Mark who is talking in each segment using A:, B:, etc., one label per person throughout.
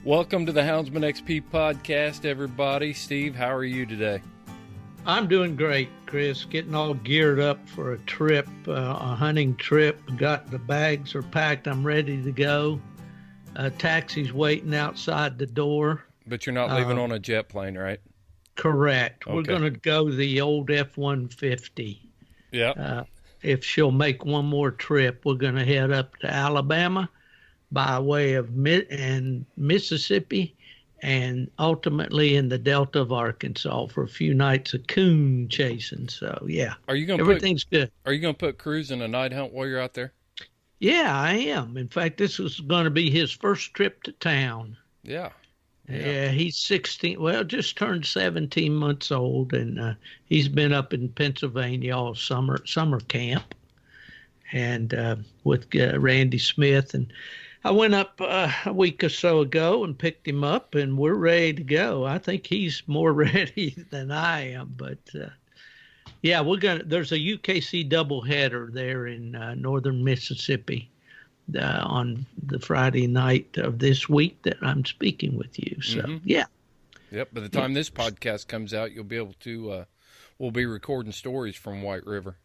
A: Welcome to the Houndsman XP podcast, everybody. Steve, how are you today?
B: I'm doing great, Chris. Getting all geared up for a trip, a hunting trip. Got the bags are packed. I'm ready to go. Taxi's waiting outside the door.
A: But you're not leaving on a jet plane, right?
B: Correct.
A: Okay.
B: We're going to go the old F-150.
A: Yeah.
B: If she'll make one more trip, we're going to head up to Alabama by way of Mississippi and ultimately in the Delta of Arkansas for a few nights of coon chasing. So, yeah, everything's good.
A: Are you going to put Cruz in a night hunt while you're out there?
B: Yeah, I am. In fact, this was going to be his first trip to town.
A: Yeah.
B: Yeah, he's 16. Well, just turned 17 months old, and he's been up in Pennsylvania all summer camp, and with Randy Smith. And I went up a week or so ago and picked him up, and we're ready to go. I think he's more ready than I am, but yeah, there's a UKC doubleheader there in northern Mississippi on the Friday night of this week that I'm speaking with you. So, yeah.
A: Yep. By the time this podcast comes out, you'll be able to, we'll be recording stories from White River.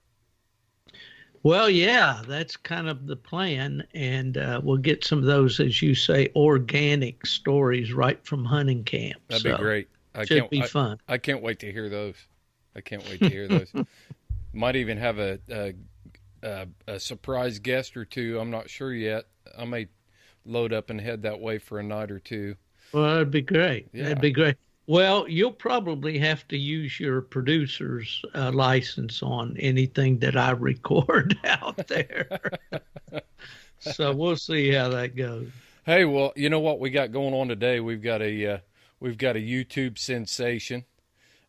B: Well, yeah, that's kind of the plan. And we'll get some of those, as you say, organic stories right from hunting camp.
A: That'd be great.
B: Should be fun.
A: I can't wait to hear those. Might even have a surprise guest or two. I'm not sure yet. I may load up and head that way for a night or two.
B: Well, that'd be great.
A: Yeah.
B: That'd be great. Well, you'll probably have to use your producer's license on anything that I record out there. So we'll see how that goes.
A: Hey, well, you know what we got going on today? We've got a YouTube sensation.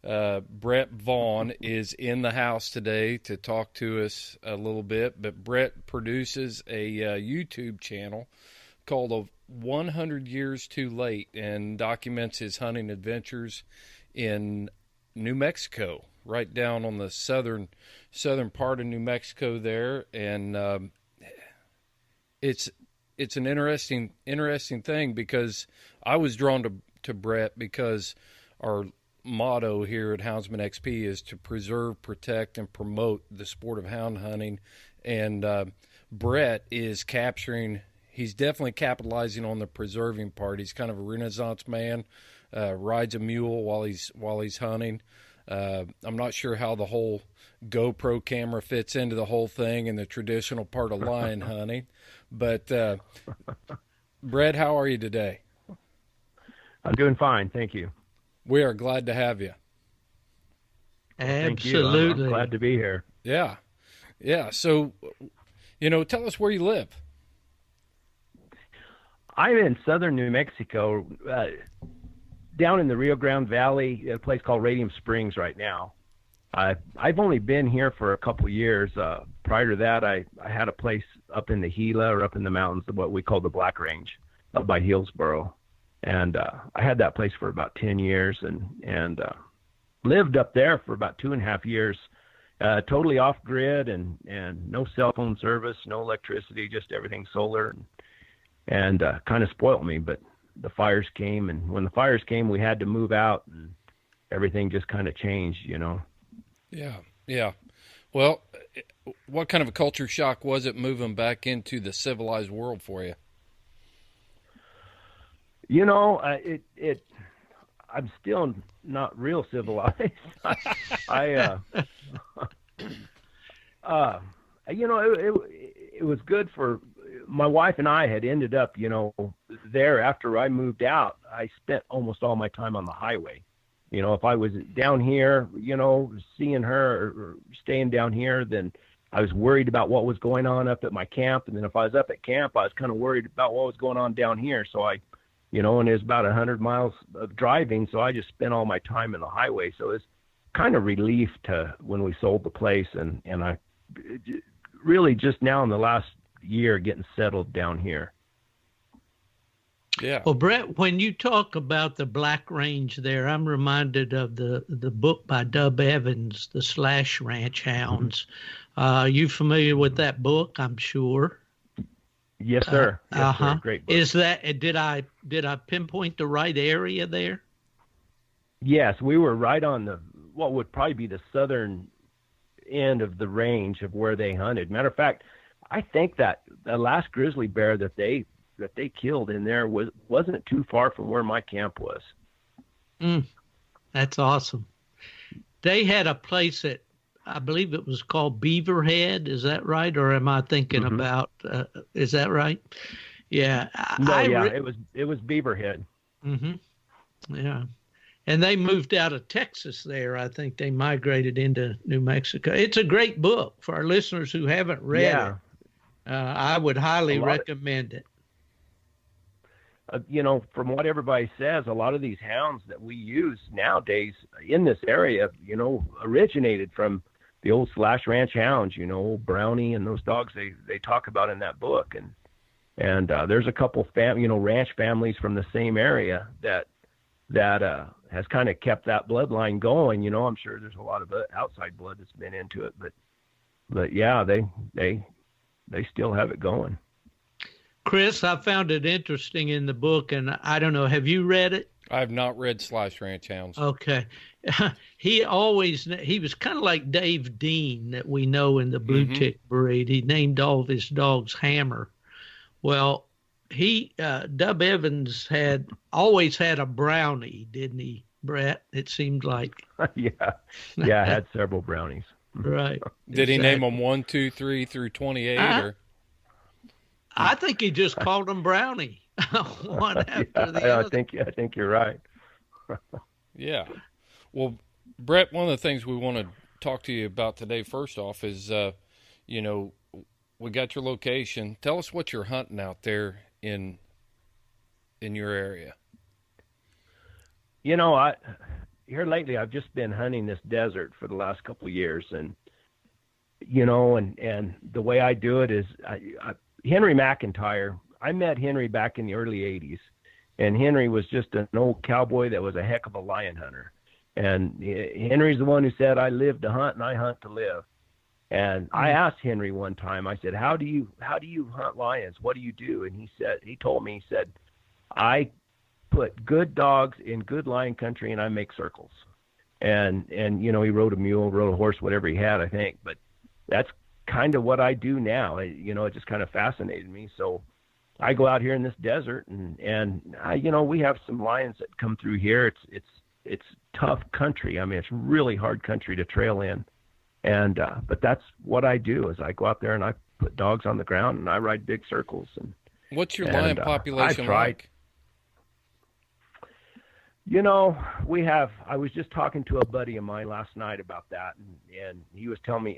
A: Brett Vaughn is in the house today to talk to us a little bit, but Brett produces a YouTube channel called 100 Years Too Late and documents his hunting adventures in New Mexico, right down on the southern part of New Mexico there. And it's an interesting thing because I was drawn to Brett because our motto here at Houndsman XP is to preserve, protect, and promote the sport of hound hunting. And Brett is he's definitely capitalizing on the preserving part. He's kind of a Renaissance man, rides a mule while he's hunting. I'm not sure how the whole GoPro camera fits into the whole thing and the traditional part of lion hunting. But Brett, how are you today?
C: I'm doing fine, thank you.
A: We are glad to have you.
B: Absolutely.
C: Thank you. I'm glad to be here.
A: Yeah. So, tell us where you live.
C: I'm in southern New Mexico, down in the Rio Grande Valley, a place called Radium Springs right now. I've only been here for a couple of years. Prior to that, I had a place up in the Gila or up in the mountains, what we call the Black Range, up by Hillsboro. And I had that place for about 10 years and lived up there for about 2.5 years, totally off grid and no cell phone service, no electricity, just everything solar, and kind of spoiled me. But the fires came, and when the fires came, we had to move out, and everything just kind of changed,
A: Yeah. Well, what kind of a culture shock was it moving back into the civilized world for you?
C: I'm still not real civilized. It was good for my wife and I had ended up, there after I moved out. I spent almost all my time on the highway. If I was down here, seeing her or staying down here, then I was worried about what was going on up at my camp. And then if I was up at camp, I was kind of worried about what was going on down here. So and it was about 100 miles of driving. So I just spent all my time in the highway. So it's kind of relief to when we sold the place. And I really just now in the last year getting settled down here.
A: Yeah.
B: Well, Brett, when you talk about the Black Range there, I'm reminded of the book by Dub Evans, The Slash Ranch Hounds. You familiar with that book? I'm sure.
C: Yes, sir. Yes, sir.
B: Uh-huh.
C: Great book.
B: Is that did I pinpoint the right area there?
C: Yes, we were right on what would probably be the southern end of the range of where they hunted. Matter of fact, I think that the last grizzly bear that they killed in there wasn't too far from where my camp was.
B: That's awesome. They had a place that I believe it was called Beaverhead. Is that right, or am I thinking about? Is that right? Yeah.
C: It was Beaverhead.
B: Yeah. And they moved out of Texas there. I think they migrated into New Mexico. It's a great book for our listeners who haven't read it. I would highly recommend it.
C: From what everybody says, a lot of these hounds that we use nowadays in this area, originated from the old Slash Ranch hounds, Brownie and those dogs they talk about in that book. And there's a couple ranch families from the same area that has kind of kept that bloodline going. I'm sure there's a lot of outside blood that's been into it, but yeah, they still have it going.
B: Chris, I found it interesting in the book, and I don't know, have you read it?
A: I have not read Slash Ranch Hounds.
B: Okay. He was kind of like Dave Dean that we know in the blue tick breed. He named all of his dogs Hammer. Well, Dub Evans always had a Brownie, didn't he, Brett? It seemed like.
C: Yeah, I had several Brownies.
B: Right.
A: Did he name them 1, 2, 3 through 28? Or?
B: I think he just called them Brownie, one after the other.
C: I think you're right.
A: Yeah. Well, Brett, one of the things we want to talk to you about today, first off, is we got your location. Tell us what you're hunting out there in your area.
C: Here lately I've just been hunting this desert for the last couple of years, and and the way I do it is Henry McIntyre. I met Henry back in the early 80s, and Henry was just an old cowboy that was a heck of a lion hunter. And Henry's the one who said, I live to hunt and I hunt to live. And I asked Henry one time, I said, how do you hunt lions? What do you do? And he told me, I put good dogs in good lion country and I make circles. And he rode a mule, rode a horse, whatever he had, I think. But that's kind of what I do now. It just kind of fascinated me. So I go out here in this desert and we have some lions that come through here. It's tough country. I mean, it's really hard country to trail in. And, but that's what I do is I go out there and I put dogs on the ground and I ride big circles. And
A: what's your lion population like?
C: I was just talking to a buddy of mine last night about that. And he was telling me,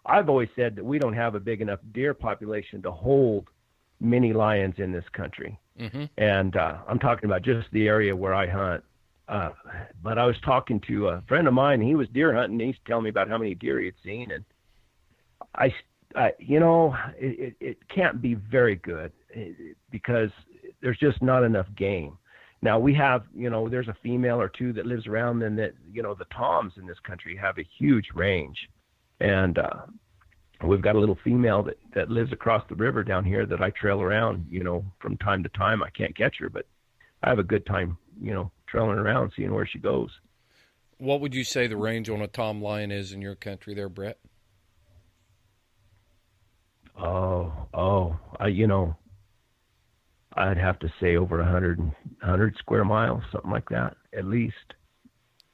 C: I've always said that we don't have a big enough deer population to hold many lions in this country. And I'm talking about just the area where I hunt. But I was talking to a friend of mine. He was deer hunting. And he's telling me about how many deer he had seen. And it can't be very good because there's just not enough game. Now we have, there's a female or two that lives around, and that, the toms in this country have a huge range. And we've got a little female that lives across the river down here that I trail around, from time to time. I can't catch her, but I have a good time, trailing around, seeing where she goes.
A: What would you say the range on a tom lion is in your country there, Brett?
C: I'd have to say over 100 square miles, something like that, at least.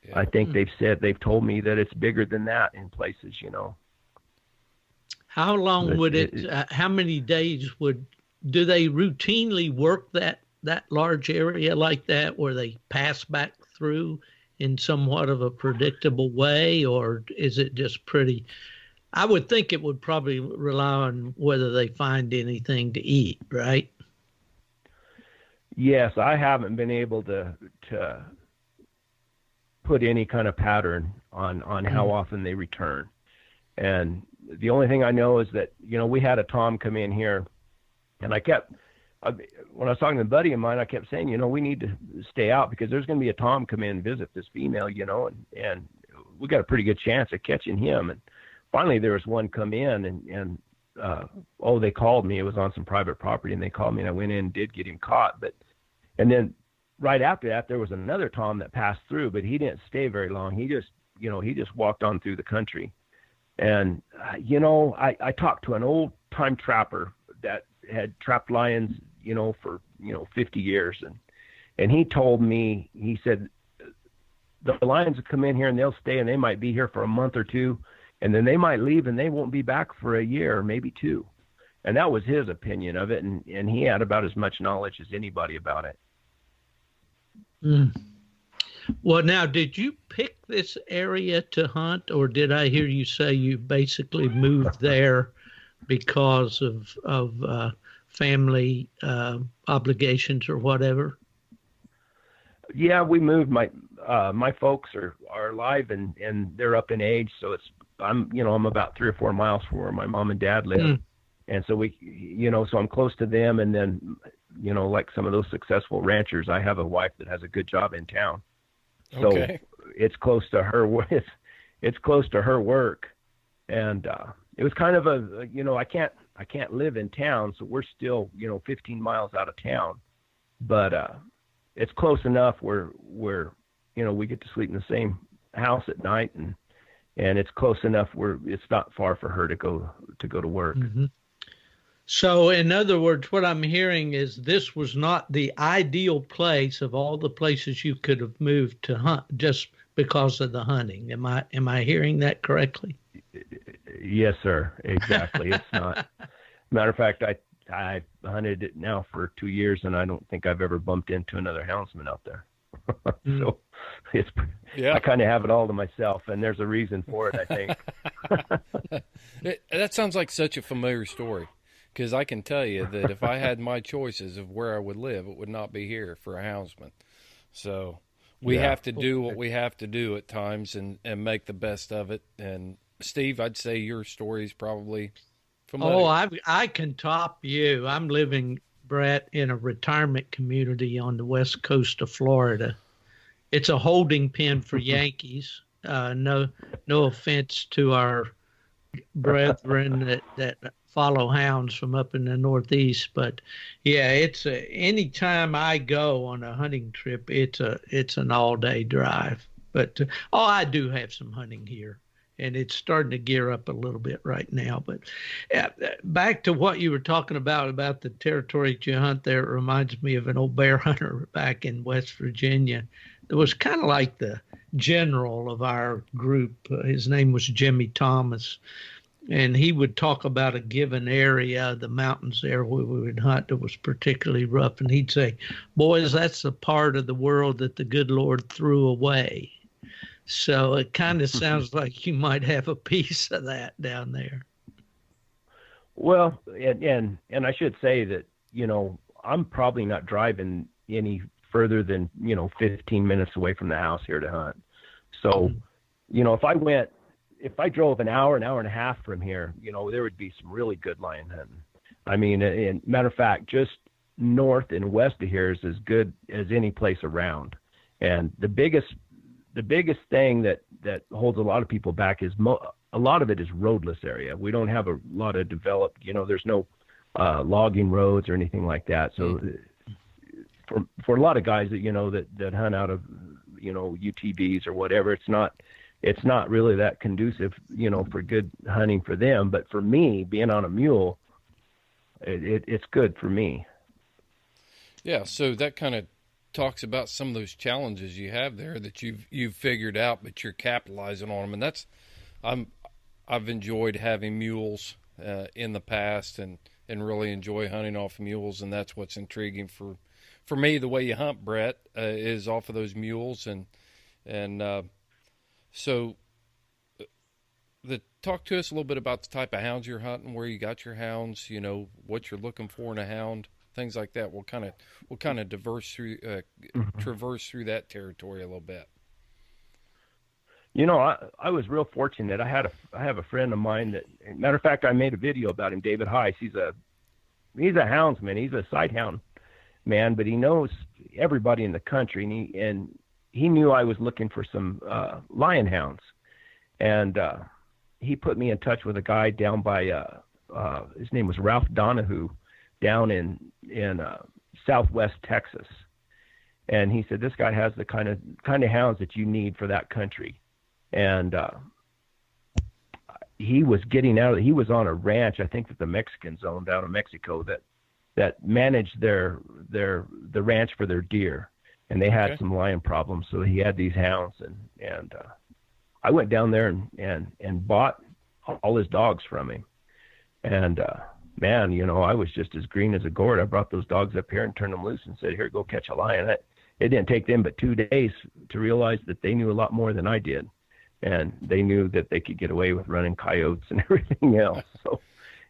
C: Yeah. I think they've told me that it's bigger than that in places,
B: How long how many days do they routinely work that large area like that, where they pass back through in somewhat of a predictable way, or is it just pretty? I would think it would probably rely on whether they find anything to eat, right?
C: Yes, I haven't been able to put any kind of pattern on how often they return. And the only thing I know is that, we had a tom come in here, and when I was talking to a buddy of mine, I kept saying, we need to stay out because there's going to be a tom come in and visit this female, and we got a pretty good chance of catching him. And finally there was one come in, and they called me. It was on some private property, and they called me, and I went in and did get him caught. And then right after that, there was another Tom that passed through, but he didn't stay very long. He just walked on through the country. And, I talked to an old time trapper that had trapped lions, for, 50 years. And he told me, he said, the lions will come in here and they'll stay, and they might be here for a month or two, and then they might leave and they won't be back for a year or maybe two. And that was his opinion of it. And he had about as much knowledge as anybody about it.
B: Mm. Well, now, did you pick this area to hunt, or did I hear you say you basically moved there because of family obligations or whatever?
C: Yeah, we moved. My folks are alive and they're up in age, so I'm about 3 or 4 miles from where my mom and dad live. And so so I'm close to them. And then, like some of those successful ranchers, I have a wife that has a good job in town. So it's close to her. It's close to her work. And it was kind of I can't live in town, so we're still, 15 miles out of town. But it's close enough where we get to sleep in the same house at night, and it's close enough where it's not far for her to go to work.
B: Mm-hmm. So, in other words, what I'm hearing is this was not the ideal place of all the places you could have moved to hunt just because of the hunting. Am I hearing that correctly?
C: Yes, sir. Exactly. It's not. Matter of fact, I hunted it now for 2 years, and I don't think I've ever bumped into another houndsman out there. So I kind of have it all to myself, and there's a reason for it, I think.
A: That sounds like such a familiar story, because I can tell you that if I had my choices of where I would live, it would not be here for a houndsman. So we have to do what we have to do at times and make the best of it. And Steve, I'd say your story is probably familiar.
B: Oh, I can top you. I'm living, Brett, in a retirement community on the west coast of Florida. It's a holding pen for Yankees. No offense to our brethren that follow hounds from up in the Northeast, but yeah, it's anytime I go on a hunting trip, it's an all-day drive. But I do have some hunting here, and it's starting to gear up a little bit right now. But back to what you were talking about the territory that you hunt there, it reminds me of an old bear hunter back in West Virginia. It was kind of like the general of our group. His name was Jimmy Thomas. And he would talk about a given area, the mountains there where we would hunt that was particularly rough. And he'd say, boys, that's the part of the world that the good Lord threw away. So it kind of sounds like you might have a piece of that down there.
C: Well, and I should say that, I'm probably not driving any further than, 15 minutes away from the house here to hunt. So, if I drove an hour and a half from here, there would be some really good lion hunting. I mean, and matter of fact, just north and west of here is as good as any place around. And the biggest thing that holds a lot of people back is a lot of it is roadless area. We don't have a lot of developed, there's no logging roads or anything like that. So for a lot of guys that hunt out of, UTVs or whatever, it's not really that conducive, for good hunting for them. But for me, being on a mule, it's good for me.
A: Yeah. So that kind of talks about some of those challenges you have there that you've figured out, but you're capitalizing on them. And I've enjoyed having mules in the past and really enjoy hunting off mules. And that's what's intriguing for me. The way you hunt, Brett, is off of those mules. So talk to us a little bit about the type of hounds you're hunting, where you got your hounds, what you're looking for in a hound, things like that. We'll kind of traverse through that territory a little bit.
C: I was real fortunate. I have a friend of mine that, matter of fact, I made a video about him, David Heiss. He's a houndsman. He's a sight hound man, but he knows everybody in the country, and he knew I was looking for some lion hounds, and he put me in touch with a guy down by his name was Ralph Donahue, down in Southwest Texas, and he said this guy has the kind of hounds that you need for that country, and he was getting out. He was on a ranch, I think that the Mexicans owned down in Mexico, that managed the ranch for their deer, and they had some lion problems, so he had these hounds, and I went down there and bought all his dogs from him, and man, I was just as green as a gourd. I brought those dogs up here and turned them loose and said, "Here, go catch a lion." It didn't take them but 2 days to realize that they knew a lot more than I did, and they knew that they could get away with running coyotes and everything else. So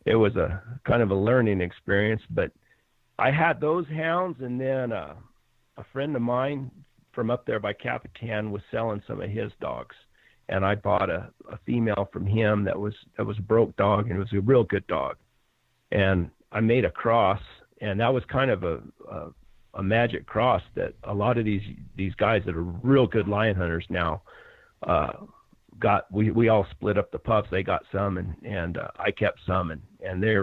C: it was a kind of a learning experience. But I had those hounds, and then a friend of mine from up there by Capitan was selling some of his dogs, and I bought a female from him that was a broke dog, and it was a real good dog. And I made a cross, and that was kind of a magic cross that a lot of these guys that are real good lion hunters now got. We all split up the pups. They got some, and I kept some, and they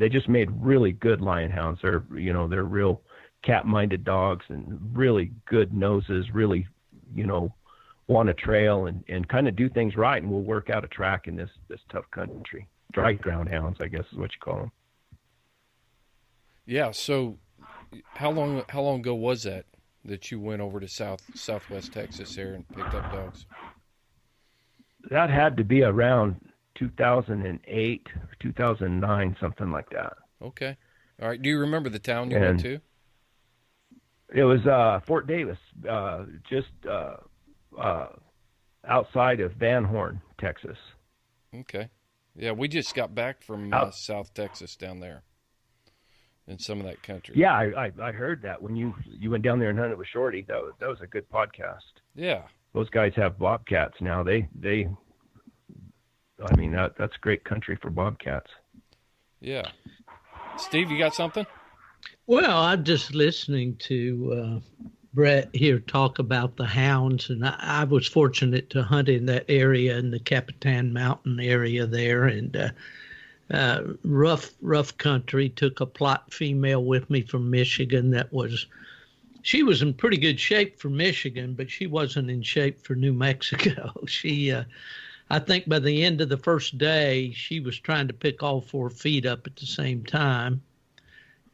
C: just made really good lion hounds. They're real cat-minded dogs and really good noses, really want to trail and kind of do things right, and we'll work out a track in this tough country. Dry ground hounds, I guess is what you call them.
A: Yeah. So, how long ago was that you went over to Southwest Texas there and picked up dogs?
C: That had to be around 2008 or 2009, something like that.
A: Okay. All right. Do you remember the town you went to?
C: It was Fort Davis, just outside of Van Horn, Texas.
A: Okay. Yeah, we just got back from South Texas down there in some of that country.
C: Yeah, I heard that when you went down there and hunted with Shorty. That was a good podcast.
A: Yeah.
C: Those guys have bobcats now. That's great country for bobcats.
A: Yeah. Steve, you got something?
B: Well, I'm just listening to Brett here talk about the hounds, and I was fortunate to hunt in that area, in the Capitan Mountain area there, and rough country. Took a Plott female with me from Michigan. She was in pretty good shape for Michigan, but she wasn't in shape for New Mexico. She, I think by the end of the first day, she was trying to pick all 4 feet up at the same time,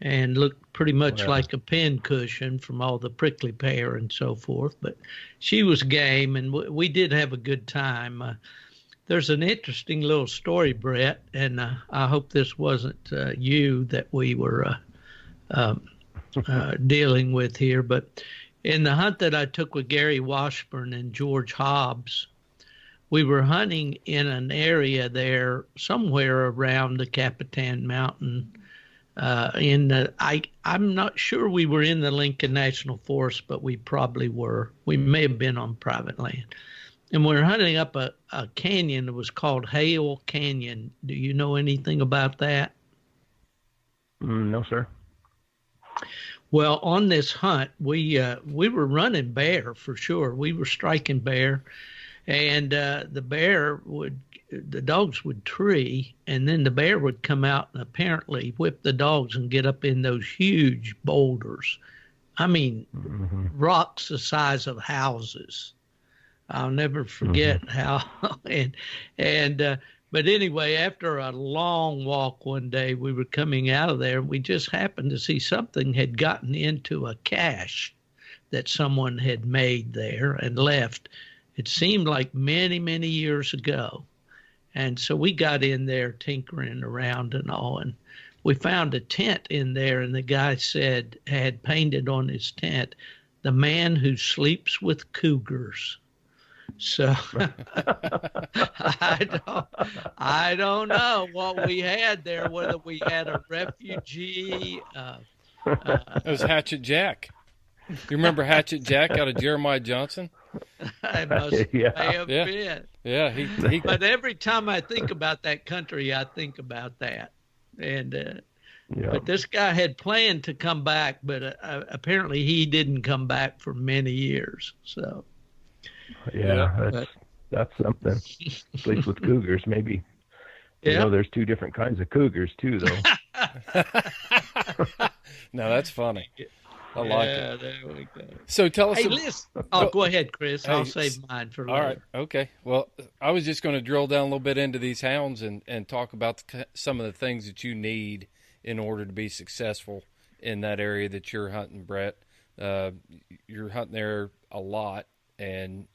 B: and looked pretty much like a pin cushion from all the prickly pear and so forth. But she was game, and we did have a good time. There's an interesting little story, Brett, and I hope this wasn't you that we were dealing with here. But in the hunt that I took with Gary Washburn and George Hobbs, we were hunting in an area there somewhere around the Capitan Mountain. I'm not sure we were in the Lincoln National Forest, but we probably were. We may have been on private land. And we were hunting up a canyon that was called Hale Canyon. Do you know anything about that?
C: No, sir.
B: Well, on this hunt, we were running bear for sure. We were striking bear, and the dogs would tree, and then the bear would come out and apparently whip the dogs and get up in those huge boulders. I mean, rocks the size of houses. I'll never forget how. But anyway, after a long walk one day, we were coming out of there. We just happened to see something had gotten into a cache that someone had made there and left. It seemed like many, many years ago. And so we got in there tinkering around and all, and we found a tent in there, and the guy had painted on his tent, "The man who sleeps with cougars." So I don't know what we had there, whether we had a refugee.
A: It was Hatchet Jack. You remember Hatchet Jack out of Jeremiah Johnson?
B: I may have been.
A: Yeah, he.
B: But every time I think about that country, I think about that. And but this guy had planned to come back, but apparently he didn't come back for many years. So.
C: Yeah, that's something. Sleeps with cougars. Maybe
B: Yeah.
C: There's two different kinds of cougars too, though.
A: No, that's funny. I like it.
B: Yeah, there we go.
A: So tell us.
B: Hey, listen. Oh, go ahead, Chris. I'll
A: Hey,
B: save mine for
A: all right.
B: later.
A: Okay. Well, I was just going to drill down a little bit into these hounds and talk about some of the things that you need in order to be successful in that area that you're hunting, Brett. You're hunting there a lot, and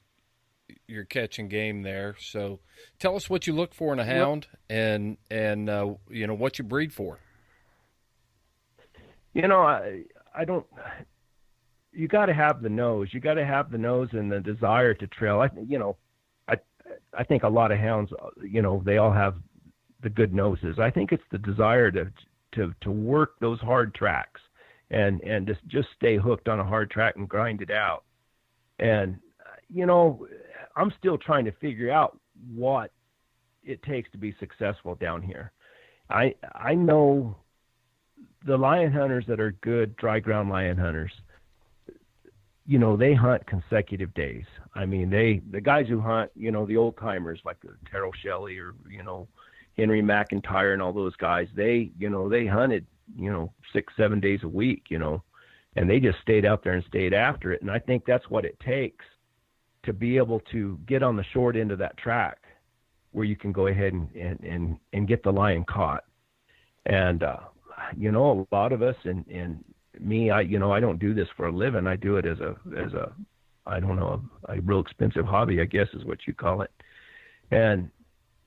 A: you're catching game there. So tell us what you look for in a hound and what you breed for.
C: I don't. You got to have the nose. You got to have the nose and the desire to trail. I think a lot of hounds, they all have the good noses. I think it's the desire to work those hard tracks and just stay hooked on a hard track and grind it out. And I'm still trying to figure out what it takes to be successful down here. I know the lion hunters that are good dry ground lion hunters, they hunt consecutive days. I mean, the guys who hunt, the old timers like Terrell Shelley or, Henry McIntyre and all those guys, they hunted, 6-7 days a week, and they just stayed out there and stayed after it. And I think that's what it takes to be able to get on the short end of that track where you can go ahead and get the lion caught. And, a lot of us and me, I don't do this for a living. I do it as a I don't know, a real expensive hobby, I guess is what you call it.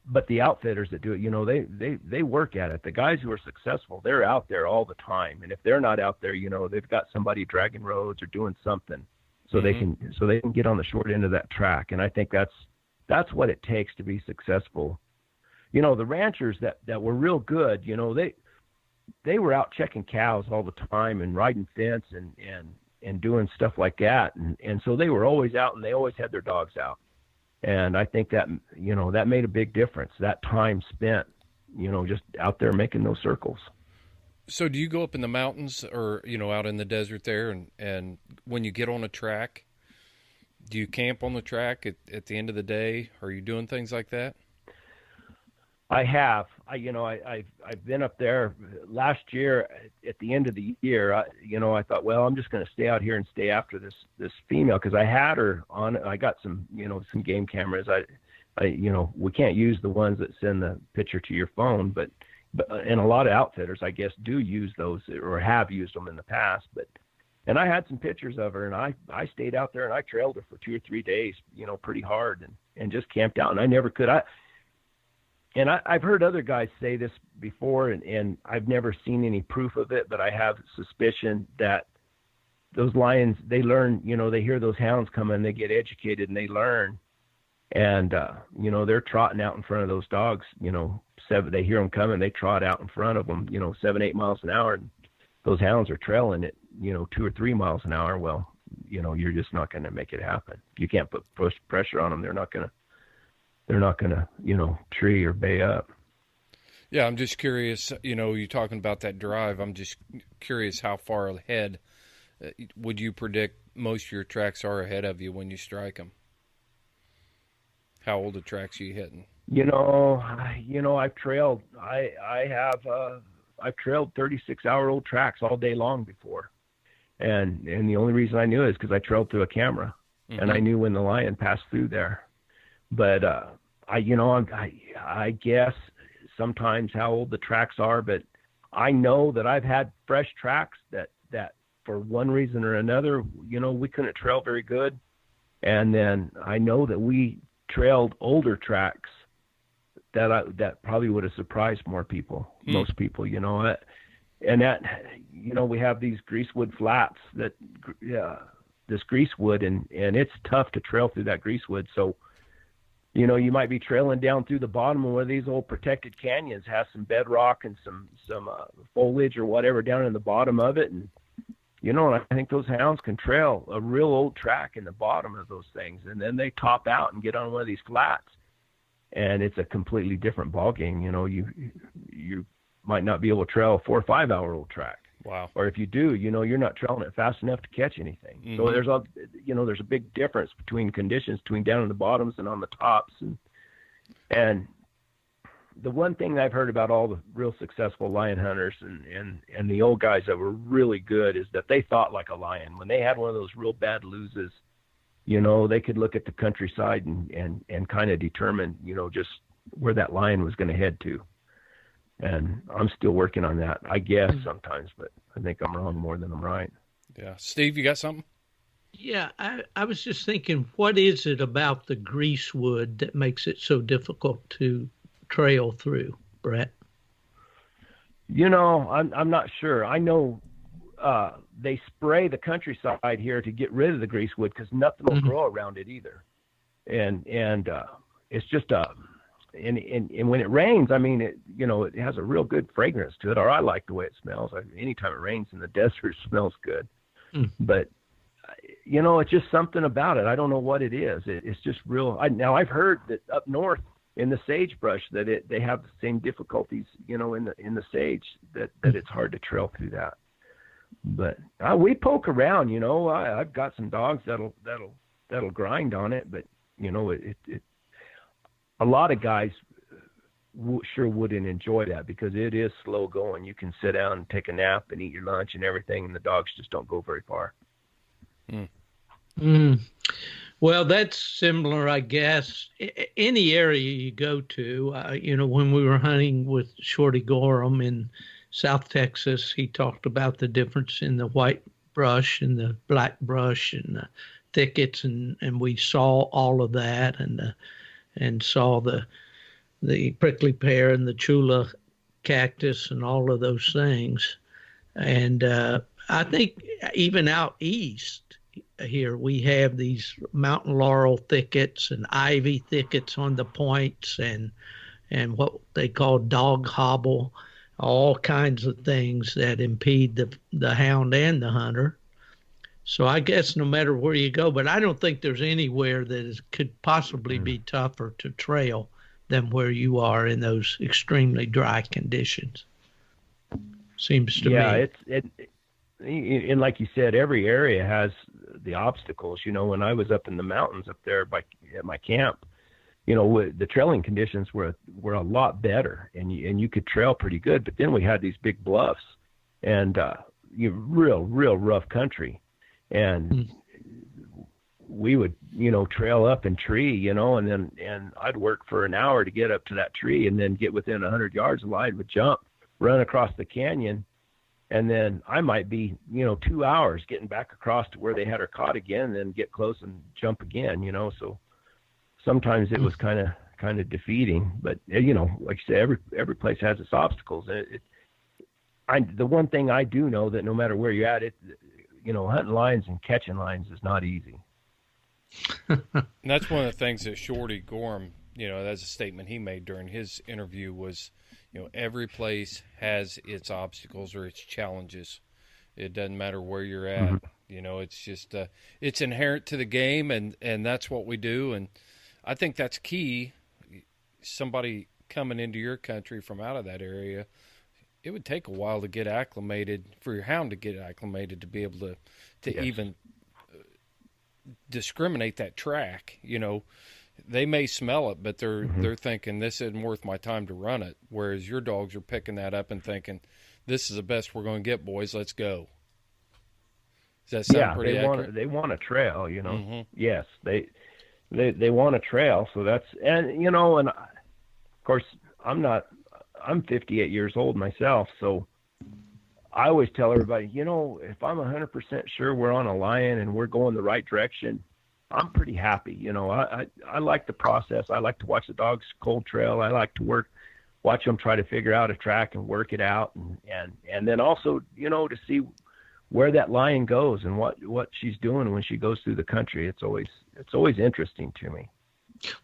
C: But the outfitters that do it, they work at it. The guys who are successful, they're out there all the time. And if they're not out there, they've got somebody dragging roads or doing something so they can get on the short end of that track. And I think that's what it takes to be successful. The ranchers that were real good, they were out checking cows all the time and riding fence and doing stuff like that. And so they were always out and they always had their dogs out. And I think that, that made a big difference, that time spent, just out there making those circles.
A: So do you go up in the mountains or, out in the desert there and when you get on a track, do you camp on the track at the end of the day? Are you doing things like that?
C: I have. I've been up there last year at the end of the year. I thought, well, I'm just going to stay out here and stay after this female because I had her on. I got some game cameras. We can't use the ones that send the picture to your phone, but and a lot of outfitters, I guess, do use those or have used them in the past. And I had some pictures of her, and I stayed out there and I trailed her for 2 or 3 days, pretty hard and just camped out. And I never could. I've heard other guys say this before, and I've never seen any proof of it, but I have suspicion that those lions, they learn, they hear those hounds coming, they get educated and they learn. And, they're trotting out in front of those dogs, they hear them coming, they trot out in front of them, 7-8 miles an hour. And those hounds are trailing at, 2 or 3 miles an hour. Well, you're just not going to make it happen. You can't put pressure on them. They're not going to, tree or bay up.
A: Yeah, I'm just curious, you're talking about that drive. I'm just curious how far ahead would you predict most of your tracks are ahead of you when you strike them? How old the tracks are you hitting?
C: I've trailed. I've trailed 36-hour-old tracks all day long before. And the only reason I knew it is because I trailed through a camera, and I knew when the lion passed through there. But I guess sometimes how old the tracks are, but I know that I've had fresh tracks that for one reason or another, we couldn't trail very good. And then I know that we trailed older tracks that probably would have surprised more people, most people, and that, we have these greasewood flats that, this greasewood and it's tough to trail through that greasewood. So, you might be trailing down through the bottom of one of these old protected canyons, has some bedrock and some foliage or whatever down in the bottom of it. And, and I think those hounds can trail a real old track in the bottom of those things. And then they top out and get on one of these flats. And it's a completely different ballgame. You might not be able to trail a 4 or 5 hour old track.
A: Wow.
C: Or if you do, you're not trailing it fast enough to catch anything. Mm-hmm. So there's a big difference between conditions between down in the bottoms and on the tops. And the one thing I've heard about all the real successful lion hunters and the old guys that were really good is that they thought like a lion. When they had one of those real bad loses, you know, they could look at the countryside and kind of determine, you know, just where that lion was going to head to. And I'm still working on that, I guess, sometimes, but I think I'm wrong more than I'm right.
A: Yeah. Steve, you got something?
B: Yeah, I was just thinking, what is it about the greasewood that makes it so difficult to trail through, Brett?
C: You know, I'm not sure. I know they spray the countryside here to get rid of the greasewood because nothing will grow around it either. And it's just and when it rains, I mean, it, you know, it has a real good fragrance to it, or I like the way it smells. Anytime it rains in the desert, it smells good. But you know, it's just something about it. I don't know what it is. It's just real. Now I've heard that up north in the sagebrush that they have the same difficulties, you know, in the sage that it's hard to trail through that. But we poke around, you know. I've got some dogs that'll grind on it, but you know, it a lot of guys sure wouldn't enjoy that because it is slow going. You can sit down and take a nap and eat your lunch and everything, and the dogs just don't go very far.
B: Well, that's similar, I guess. Any area you go to, you know, when we were hunting with Shorty Gorham in South Texas, he talked about the difference in the white brush and the black brush and the thickets, and we saw all of that, and saw the prickly pear and the chula cactus and all of those things. And I think even out east here, we have these mountain laurel thickets and ivy thickets on the points and what they call dog hobble, all kinds of things that impede the hound and the hunter. So I guess no matter where you go, but I don't think there's anywhere that could possibly be tougher to trail than where you are in those extremely dry conditions. Seems to me.
C: Yeah, and like you said, every area has the obstacles. You know, when I was up in the mountains up there at my camp, you know, the trailing conditions were a lot better, and you could trail pretty good. But then we had these big bluffs, and real rough country, and we would, you know, trail up and tree, you know, and I'd work for an hour to get up to that tree, and then get within 100 yards, and I would jump, run across the canyon. And then I might be, you know, 2 hours getting back across to where they had her caught again, and then get close and jump again, you know. So sometimes it was kind of defeating, but you know, like you said, every place has its obstacles. The one thing I do know that no matter where you're at, you know, hunting lions and catching lions is not easy.
A: And that's one of the things that Shorty Gorham, you know, that's a statement he made during his interview was, you know, every place has its obstacles or its challenges. It doesn't matter where you're at. You know, it's just it's inherent to the game, and that's what we do. And I think that's key. Somebody coming into your country from out of that area, it would take a while to get acclimated, for your hound to get acclimated to be able to even discriminate that track. You know, they may smell it, but they're thinking this isn't worth my time to run it. Whereas your dogs are picking that up and thinking, this is the best we're going to get, boys. Let's go. Does that sound pretty accurate?
C: They want a trail, you know. Yes, they want a trail. So that's, and you know, and of course I'm 58 years old myself, so I always tell everybody, you know, if I'm 100% sure we're on a lion and we're going the right direction, I'm pretty happy. You know, I like the process. I like to watch the dogs cold trail. I like to watch them try to figure out a track and work it out. And then also, you know, to see where that lion goes and what she's doing when she goes through the country. It's always interesting to me.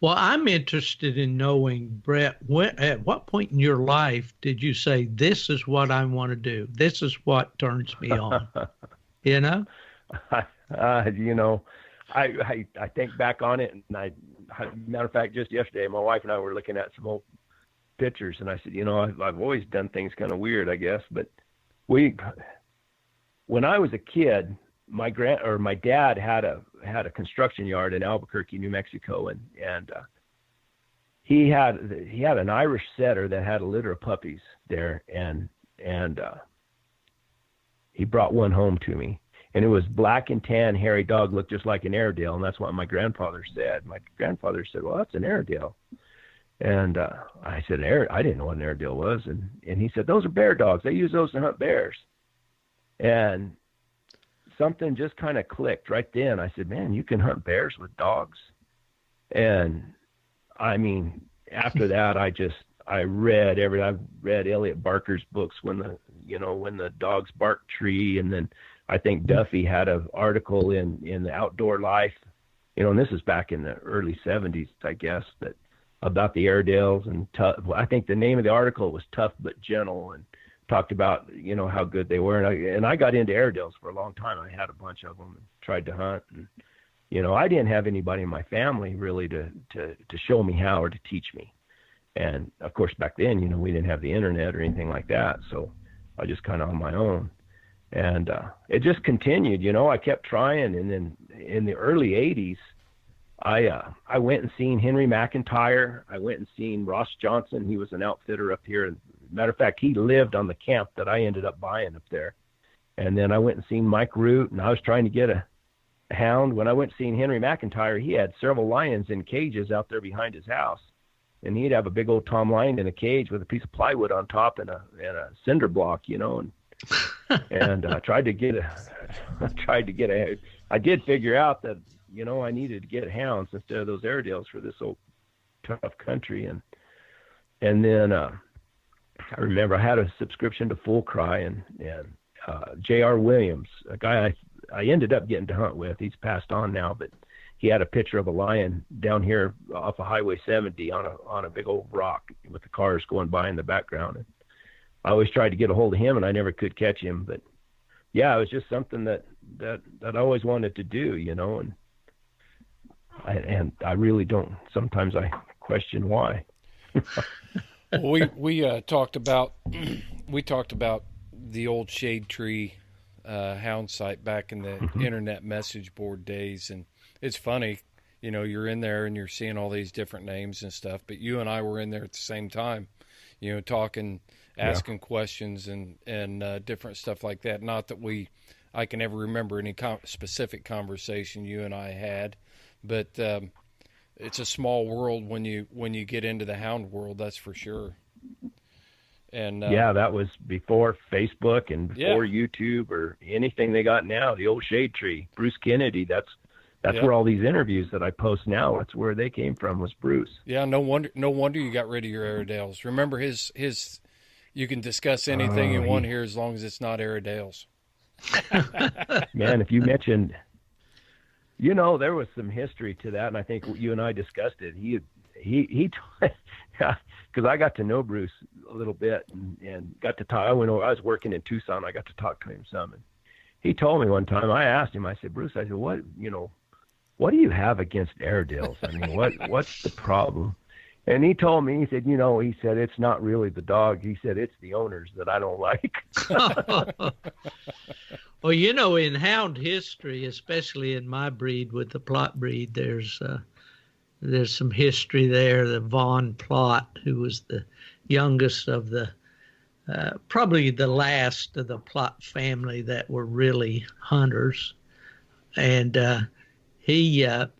B: Well, I'm interested in knowing, Brett, at what point in your life did you say, this is what I want to do? This is what turns me on, you know?
C: You know, I think back on it, and matter of fact, just yesterday, my wife and I were looking at some old pictures, and I said, you know, I've always done things kind of weird, I guess, but when I was a kid, my dad had a construction yard in Albuquerque, New Mexico, and he had an Irish setter that had a litter of puppies there, and he brought one home to me, and it was black and tan, hairy dog, looked just like an Airedale, and that's what my grandfather said. My grandfather said, "Well, that's an Airedale," and I said, I didn't know what an Airedale was, and he said, "Those are bear dogs. They use those to hunt bears," and something just kind of clicked right then. I said, "Man, you can hunt bears with dogs," and I mean, after that, I've read Elliot Barker's books, when the dogs bark tree. And then I think Duffy had an article in the Outdoor Life, and this is back in the early 70s, I guess, that about the Airedales and I think the name of the article was Tough But Gentle, and talked about, how good they were. And I got into Airedales for a long time. I had a bunch of them and tried to hunt, and I didn't have anybody in my family really to show me how or to teach me. And of course, back then, we didn't have the internet or anything like that. So I just kind of on my own, and it just continued, I kept trying. And then in the early 80s, I went and seen Henry McIntyre. I went and seen Ross Johnson. He was an outfitter up here. And matter of fact, he lived on the camp that I ended up buying up there. And then I went and seen Mike Root, and I was trying to get a hound. When I went seeing Henry McIntyre, he had several lions in cages out there behind his house, and he'd have a big old Tom lion in a cage with a piece of plywood on top and a cinder block, and I tried to get I did figure out that I needed to get hounds instead of those Airedales for this old tough country. And then I remember I had a subscription to Full Cry, and J.R. Williams, a guy I ended up getting to hunt with. He's passed on now, but he had a picture of a lion down here off of Highway 70 on a big old rock with the cars going by in the background. And I always tried to get a hold of him, and I never could catch him. But yeah, it was just something that I always wanted to do, and I really don't. Sometimes I question why.
A: We talked about the old shade tree hound site back in the internet message board days, and it's funny, you're in there and you're seeing all these different names and stuff, but you and I were in there at the same time, talking, asking questions and different stuff like that. Not that I can ever remember any specific conversation you and I had, but it's a small world when you get into the hound world, that's for sure. And
C: that was before Facebook and before YouTube or anything they got now. The old shade tree, Bruce Kennedy. That's where all these interviews that I post now, that's where they came from, was Bruce.
A: Yeah, no wonder you got rid of your Airedales. Remember his you can discuss anything you want here as long as it's not Airedales.
C: Man, if you mentioned, there was some history to that, and I think you and I discussed it. He because I got to know Bruce a little bit and got to talk. I was working in Tucson. I got to talk to him some, and he told me one time. I asked him. I said, "Bruce," I said, "What do you have against Airedales? I mean, what's the problem?" And he told me. He said, he said it's not really the dog. He said it's the owners that I don't like.
B: Well, in hound history, especially in my breed with the Plott breed, there's some history there. The Vaughn Plott, who was the youngest of the, probably the last of the Plott family that were really hunters. And he had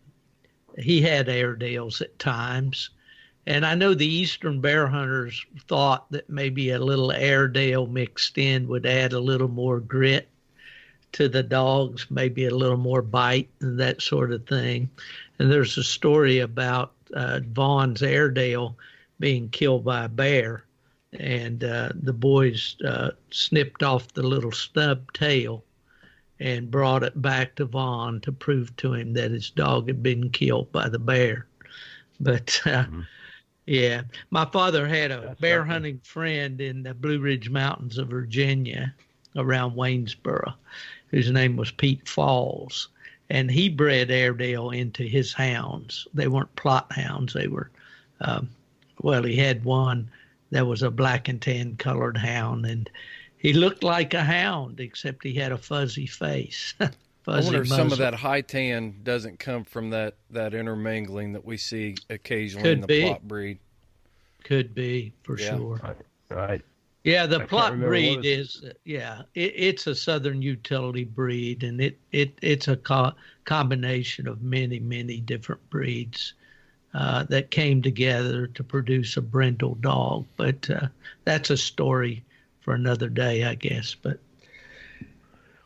B: Airedales at times. And I know the Eastern bear hunters thought that maybe a little Airedale mixed in would add a little more grit to the dogs, maybe a little more bite and that sort of thing. And there's a story about Vaughn's Airedale being killed by a bear, and the boys snipped off the little stub tail and brought it back to Vaughn to prove to him that his dog had been killed by the bear. But yeah, my father had a bear hunting friend in the Blue Ridge Mountains of Virginia around Waynesboro, whose name was Pete Falls. And he bred Airedale into his hounds. They weren't Plott hounds. They were, he had one that was a black and tan colored hound. And he looked like a hound, except he had a fuzzy face.
A: I
B: fuzzy
A: wonder if
B: muzzle.
A: some of that high tan doesn't come from that intermingling that we see occasionally in
B: Could
A: the
B: be.
A: plot breed.
B: Could be, for
A: Yeah.
B: sure.
C: Right.
B: Yeah, the
C: can't
B: plot
C: remember
B: breed
C: what
B: is, it's a southern utility breed, and it's a combination of many, many different breeds that came together to produce a brindle dog. But that's a story for another day, I guess. But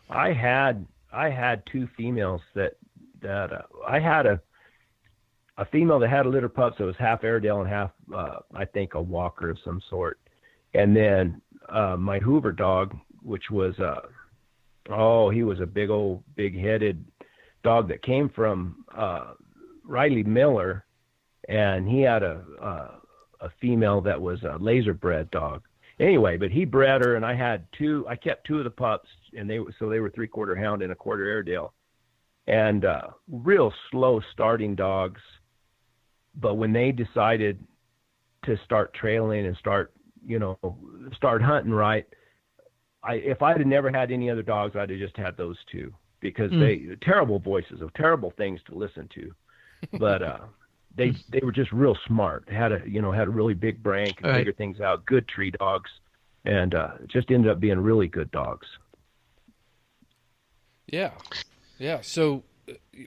C: I had two females that I had a female that had a litter pup, so it was half Airedale and half I think a Walker of some sort. And then my Hoover dog, which was he was a big-headed dog that came from Riley Miller, and he had a female that was a laser bred dog. Anyway, but he bred her, and I kept two of the pups, and they were 3/4 hound and a quarter Airedale, and real slow starting dogs. But when they decided to start trailing and start hunting right, if I'd have never had any other dogs, I'd have just had those two, because they terrible voices of terrible things to listen to, but they were just real smart. Had a really big brain, could figure things out. Good tree dogs, and just ended up being really good dogs.
A: Yeah. So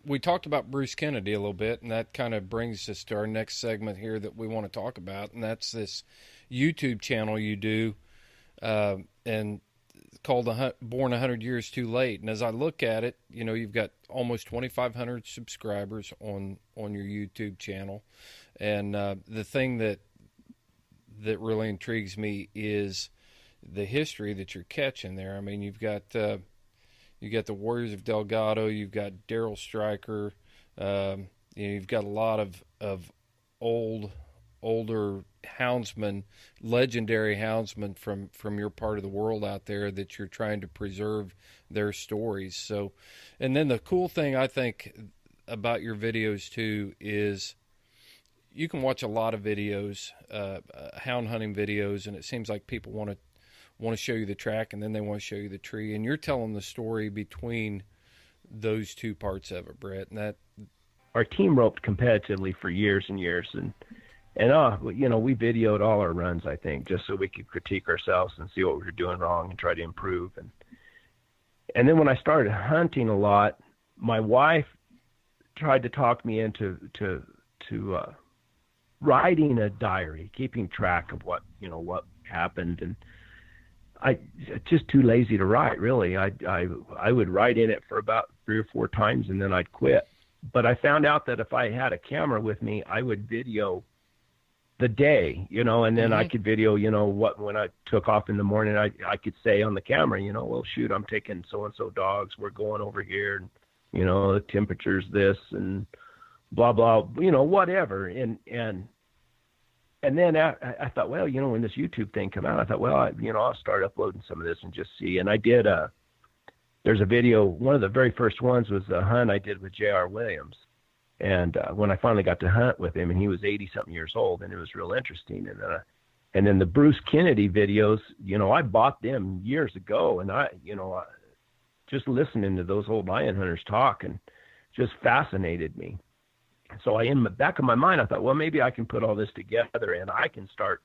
A: we talked about Bruce Kennedy a little bit, and that kind of brings us to our next segment here that we want to talk about, and that's this YouTube channel you do, and called Born 100 Years Too Late. And as I look at it, you've got almost 2,500 subscribers on your YouTube channel. And the thing that really intrigues me is the history that you're catching there. I mean, you've got the Warriors of Delgado, you've got Daryl Stryker, you've got a lot of older houndsmen, legendary houndsmen from your part of the world out there that you're trying to preserve their stories. So, and then the cool thing I think about your videos too is you can watch a lot of videos, hound hunting videos, and it seems like people want to show you the track, and then they want to show you the tree, and you're telling the story between those two parts of it, Brett. And that
C: our team roped competitively for years and years, and we videoed all our runs, I think, just so we could critique ourselves and see what we were doing wrong and try to improve. And then when I started hunting a lot, my wife tried to talk me into writing a diary, keeping track of what happened, and I just too lazy to write, really. I would write in it for about 3 or 4 times, and then I'd quit. But I found out that if I had a camera with me, I would video the day, and then I could video, when I took off in the morning, I could say on the camera, well, shoot, I'm taking so-and-so dogs, we're going over here, and, the temperature's this, and blah, blah, whatever. And then I thought, well, when this YouTube thing came out, I thought, well, I'll start uploading some of this and just see. And I did, there's a video, one of the very first ones was a hunt I did with J.R. Williams. And when I finally got to hunt with him, and he was 80-something years old, and it was real interesting. And then the Bruce Kennedy videos, I bought them years ago, and I just listening to those old lion hunters talk and just fascinated me. So in the back of my mind, I thought, well, maybe I can put all this together and I can start,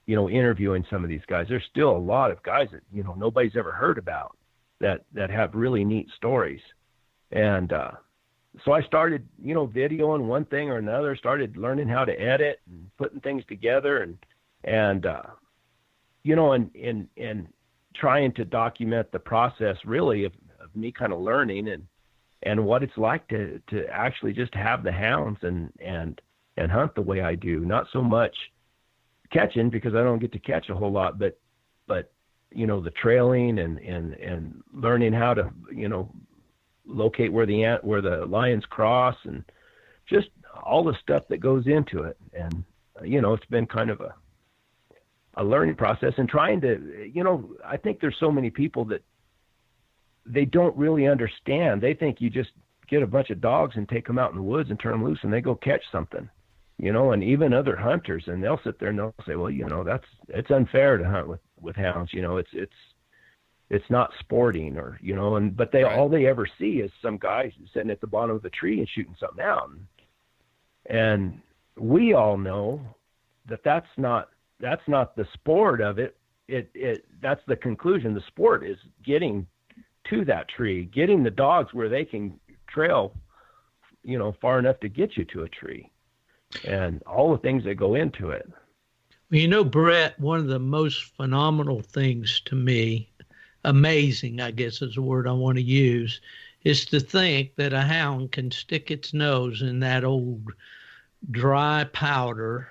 C: interviewing some of these guys. There's still a lot of guys that, nobody's ever heard about that have really neat stories. And so I started, videoing one thing or another, started learning how to edit and putting things together and trying to document the process really of me kind of learning and what it's like to actually just have the hounds and hunt the way I do. Not so much catching, because I don't get to catch a whole lot, but the trailing and learning how to, locate where the lions cross, and just all the stuff that goes into it. And, it's been kind of a learning process, and trying to, I think there's so many people that they don't really understand. They think you just get a bunch of dogs and take them out in the woods and turn them loose and they go catch something, and even other hunters, and they'll sit there and they'll say, well, it's unfair to hunt with hounds. it's not sporting, or but
A: Right.
C: all they ever see is some guy sitting at the bottom of the tree and shooting something out. And we all know that that's not the sport of it. That's the conclusion. The sport is getting to that tree, getting the dogs where they can trail, far enough to get you to a tree, and all the things that go into it.
B: Well, Brett, one of the most phenomenal things to me, amazing, I guess is the word I want to use, is to think that a hound can stick its nose in that old dry powder,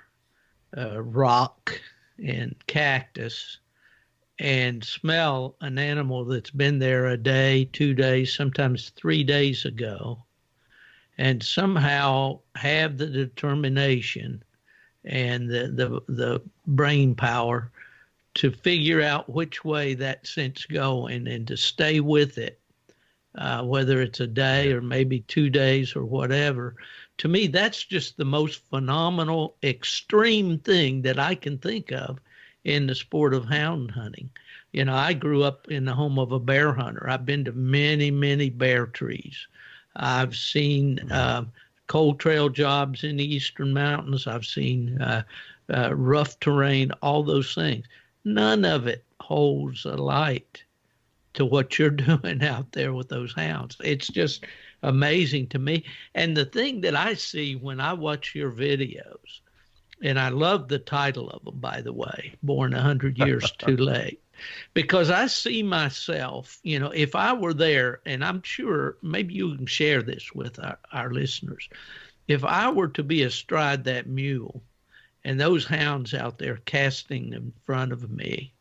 B: rock and cactus, and smell an animal that's been there a day, 2 days, sometimes 3 days ago, and somehow have the determination and the brain power to figure out which way that scent's going and to stay with it, whether it's a day or maybe 2 days or whatever. To me, that's just the most phenomenal, extreme thing that I can think of in the sport of hound hunting. I grew up in the home of a bear hunter. I've been to many, many bear trees. I've seen cold trail jobs in the eastern mountains. I've seen rough terrain, all those things. None of it holds a light to what you're doing out there with those hounds. It's just amazing to me. And the thing that I see when I watch your videos, and I love the title of them, by the way, Born 100 Years Too Late, because I see myself, if I were there, and I'm sure maybe you can share this with our listeners, if I were to be astride that mule and those hounds out there casting in front of me,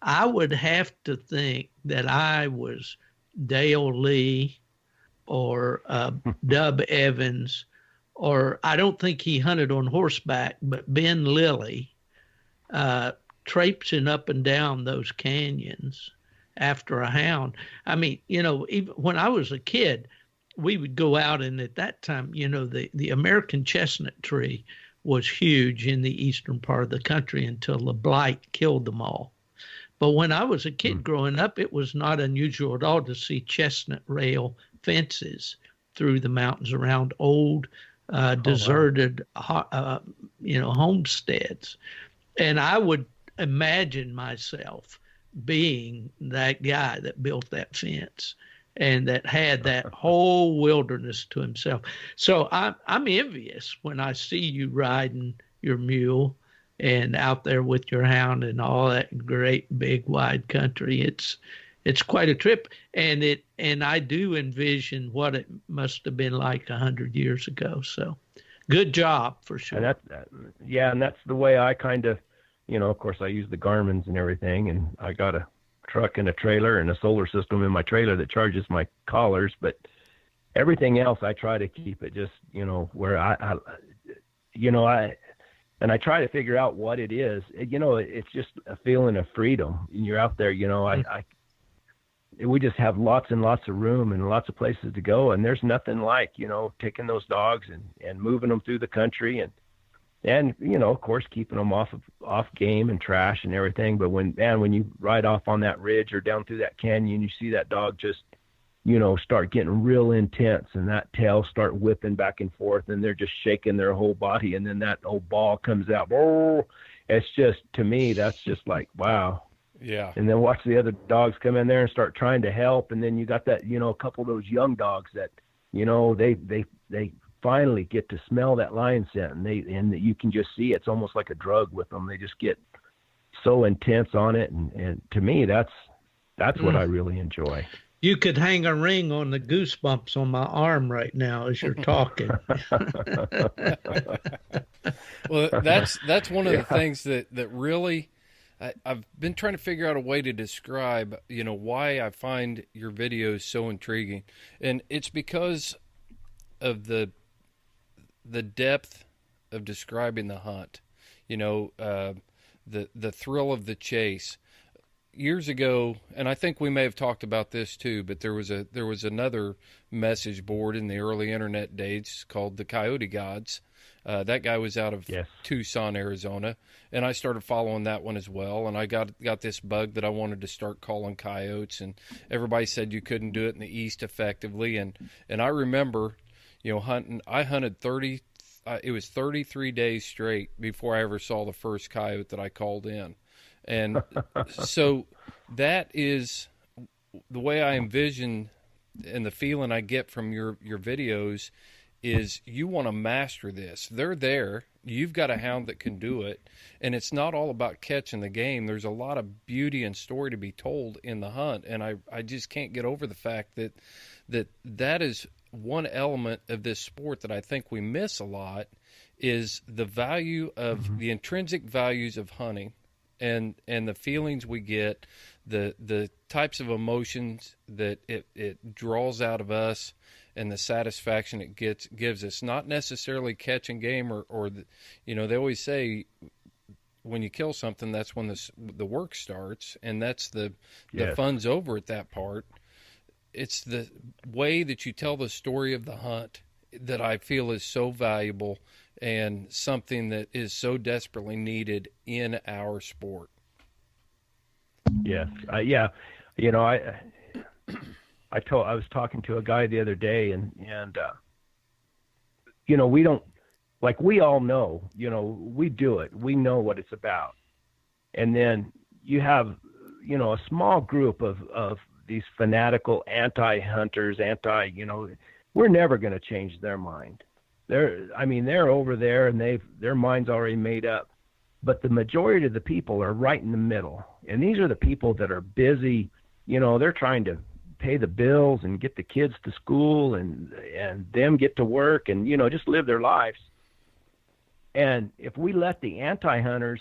B: I would have to think that I was Dale Lee or Dub Evans, or I don't think he hunted on horseback, but Ben Lilly, traipsing up and down those canyons after a hound. I mean, even when I was a kid, we would go out, and at that time, the American chestnut tree was huge in the eastern part of the country until the blight killed them all. But when I was a kid growing up, it was not unusual at all to see chestnut rail fences through the mountains around old, deserted, homesteads. And I would imagine myself being that guy that built that fence and that had that whole wilderness to himself. So I'm envious when I see you riding your mule and out there with your hound and all that great big wide country. It's quite a trip, and I do envision what it must have been like 100 years ago. So good job for sure.
C: And and that's the way I kind of, of course I use the Garmin's and everything, and I got a truck and a trailer and a solar system in my trailer that charges my collars, but everything else I try to keep it just, where I try to figure out what it is. It's just a feeling of freedom. And you're out there, we just have lots and lots of room and lots of places to go. And there's nothing like, taking those dogs and moving them through the country and of course, keeping them off game and trash and everything. But when you ride off on that ridge or down through that canyon, you see that dog just, start getting real intense, and that tail start whipping back and forth, and they're just shaking their whole body. And then that old ball comes out. Oh, it's just, to me, that's just like, wow.
A: Yeah.
C: And then watch the other dogs come in there and start trying to help. And then you got that, a couple of those young dogs that, they finally get to smell that lion scent, and you can just see it's almost like a drug with them. They just get so intense on it. And to me, that's what I really enjoy.
B: You could hang a ring on the goosebumps on my arm right now as you're talking.
A: Well, that's one of the things that really I've been trying to figure out a way to describe, why I find your videos so intriguing. And it's because of the depth of describing the hunt, the thrill of the chase. years ago, and I think we may have talked about this too, but there was another message board in the early internet days called the Coyote Gods. That guy was out of Tucson, Arizona, and I started following that one as well. And I got this bug that I wanted to start calling coyotes, and everybody said you couldn't do it in the East effectively. And I remember, hunting. I hunted 30. It was 33 days straight before I ever saw the first coyote that I called in. And so that is the way I envision, and the feeling I get from your videos is you want to master this. They're there. You've got a hound that can do it. And it's not all about catching the game. There's a lot of beauty and story to be told in the hunt. And I just can't get over the fact that is one element of this sport that I think we miss a lot, is the value of the intrinsic values of hunting and the feelings we get, the types of emotions that it draws out of us, and the satisfaction it gives us. Not necessarily catching game or they always say when you kill something, that's when the work starts, and that's the fun's over at that part. It's the way that you tell the story of the hunt that I feel is so valuable and something that is so desperately needed in our sport.
C: Yes. I was talking to a guy the other day, and we don't, like, we all know, we do it. We know what it's about. And then you have, a small group of these fanatical anti-hunters, we're never going to change their mind. They're over there and their mind's already made up. But the majority of the people are right in the middle. And these are the people that are busy, they're trying to pay the bills and get the kids to school and them get to work and, just live their lives. And if we let the anti-hunters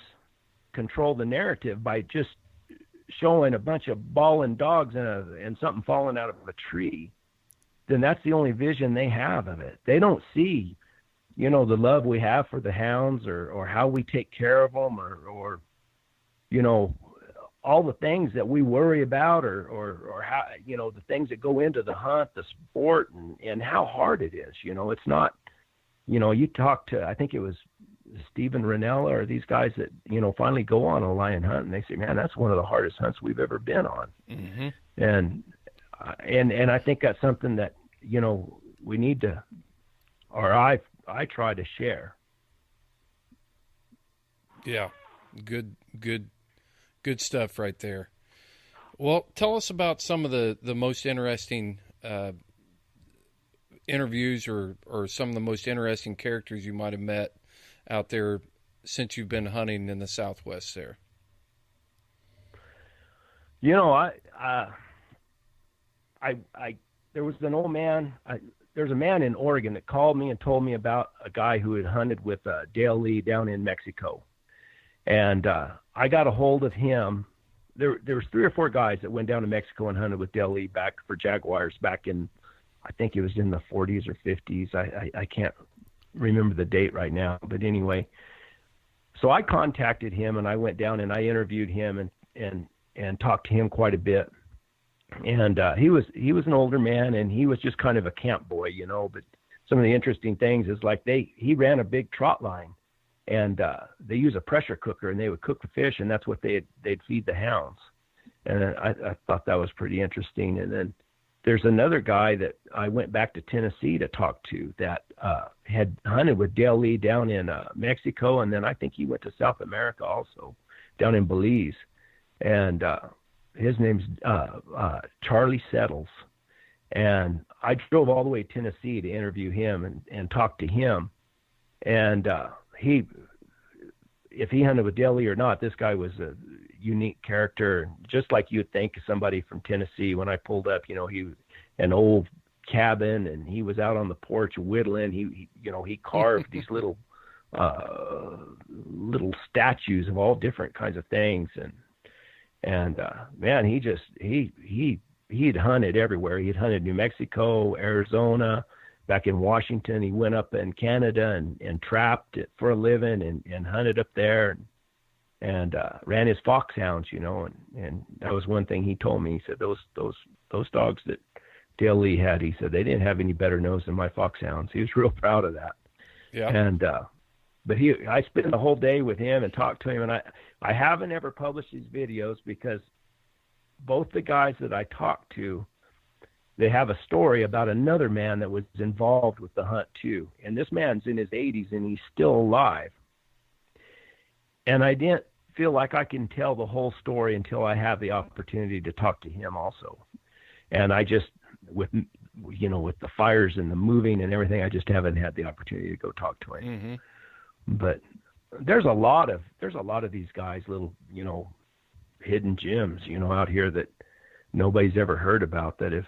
C: control the narrative by just showing a bunch of bawling dogs and something falling out of a tree, then that's the only vision they have of it. They don't see, the love we have for the hounds or how we take care of them or all the things that we worry about or how, the things that go into the hunt, the sport, and how hard it is. It's not, you talk to, I think it was Stephen Ranella or these guys that, finally go on a lion hunt, and they say, man, that's one of the hardest hunts we've ever been on.
A: Mm-hmm.
C: And I think that's something that, we need to, or I try to share.
A: Yeah. Good stuff right there. Well, tell us about some of the most interesting interviews or some of the most interesting characters you might have met out there since you've been hunting in the Southwest there.
C: There was an old man. There's a man in Oregon that called me and told me about a guy who had hunted with Dale Lee down in Mexico. And I got a hold of him. There was 3 or 4 guys that went down to Mexico and hunted with Dale Lee back for jaguars back in, I think it was in the 40s or 50s. I can't remember the date right now, but anyway. So I contacted him and I went down and I interviewed him and talked to him quite a bit. And he was an older man, and he was just kind of a camp boy, but some of the interesting things is like he ran a big trot line, and they use a pressure cooker, and they would cook the fish, and that's what they'd feed the hounds. And I thought that was pretty interesting. And then there's another guy that I went back to Tennessee to talk to that had hunted with Dale Lee down in Mexico, and then I think he went to South America also, down in Belize. And his name's Charlie Settles. And I drove all the way to Tennessee to interview him and talk to him. And if he hunted with Dale Lee or not, this guy was a unique character, just like you'd think of somebody from Tennessee. When I pulled up, he was an old cabin, and he was out on the porch whittling. He carved these little statues of all different kinds of things. And man, he'd hunted everywhere. He'd hunted New Mexico, Arizona, back in Washington. He went up in Canada and trapped it for a living and hunted up there. and ran his fox hounds, and that was one thing he told me. He said those dogs that Dale Lee had, he said they didn't have any better nose than my fox hounds. He was real proud of that.
A: Yeah.
C: And but I spent the whole day with him and talked to him, and I haven't ever published these videos because both the guys that I talked to, they have a story about another man that was involved with the hunt too. And this man's in his 80s and he's still alive. And I didn't feel like I can tell the whole story until I have the opportunity to talk to him also. And I just, with the fires and the moving and everything, I just haven't had the opportunity to go talk to him.
A: Mm-hmm.
C: But there's a lot of these guys, little, hidden gems, out here that nobody's ever heard about, that have,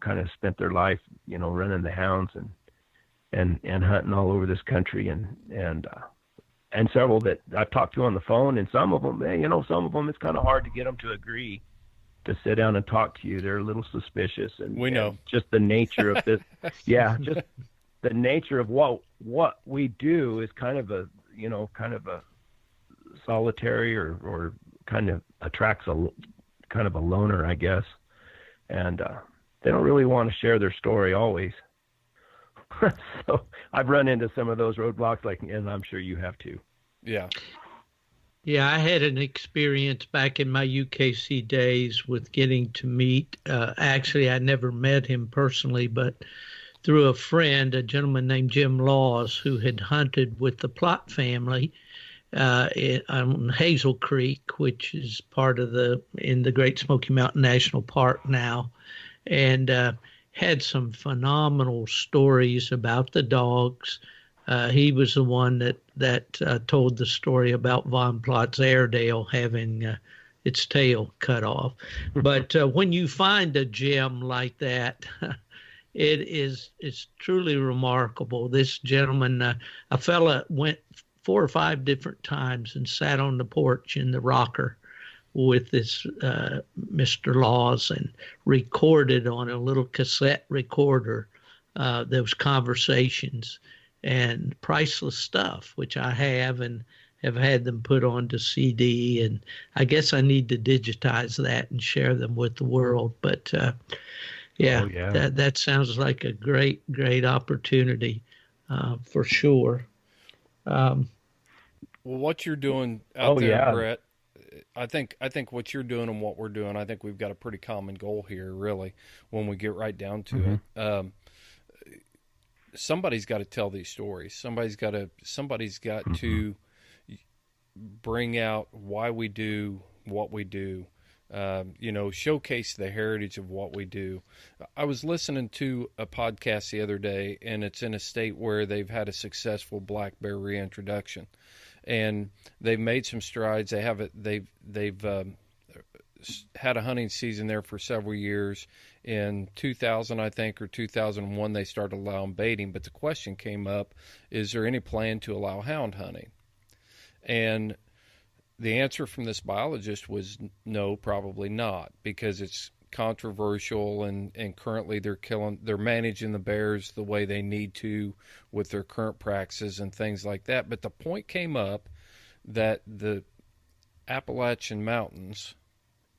C: kind of spent their life, running the hounds and hunting all over this country, and several that I've talked to on the phone, and some of them, it's kind of hard to get them to agree to sit down and talk to you. They're a little suspicious, and
A: we know
C: and just the nature of this. Yeah. Just the nature of what we do is kind of a solitary or kind of attracts a kind of a loner, I guess. And, they don't really want to share their story always. So I've run into some of those roadblocks, and I'm sure you have too.
A: Yeah.
B: Yeah, I had an experience back in my UKC days with getting to meet, actually I never met him personally, but through a friend, a gentleman named Jim Laws, who had hunted with the Plott family on Hazel Creek, which is part of in the Great Smoky Mountain National Park now, and had some phenomenal stories about the dogs. He was the one that told the story about Von Plott's Airedale having its tail cut off. But when you find a gem like that, it's truly remarkable. This gentleman, a fella went 4 or 5 different times and sat on the porch in the rocker with this Mr. Laws and recorded on a little cassette recorder those conversations and priceless stuff, which I have and have had them put onto CD. And I guess I need to digitize that and share them with the world. But that sounds like a great opportunity for sure.
A: Well, what you're doing out there,
C: yeah.
A: Brett, I think what you're doing and what we're doing, I think we've got a pretty common goal here, really, when we get right down to it. Somebody's got to tell these stories. Somebody's got to bring out why we do what we do. Showcase the heritage of what we do. I was listening to a podcast the other day, and it's in a state where they've had a successful black bear reintroduction, and they've made some strides. They've had a hunting season there for several years. In 2000, I think, or 2001, they started allowing baiting. But the question came up: is there any plan to allow hound hunting? And the answer from this biologist was no, probably not, because it's controversial, and currently they're managing the bears the way they need to with their current practices and things like that. But the point came up that the Appalachian Mountains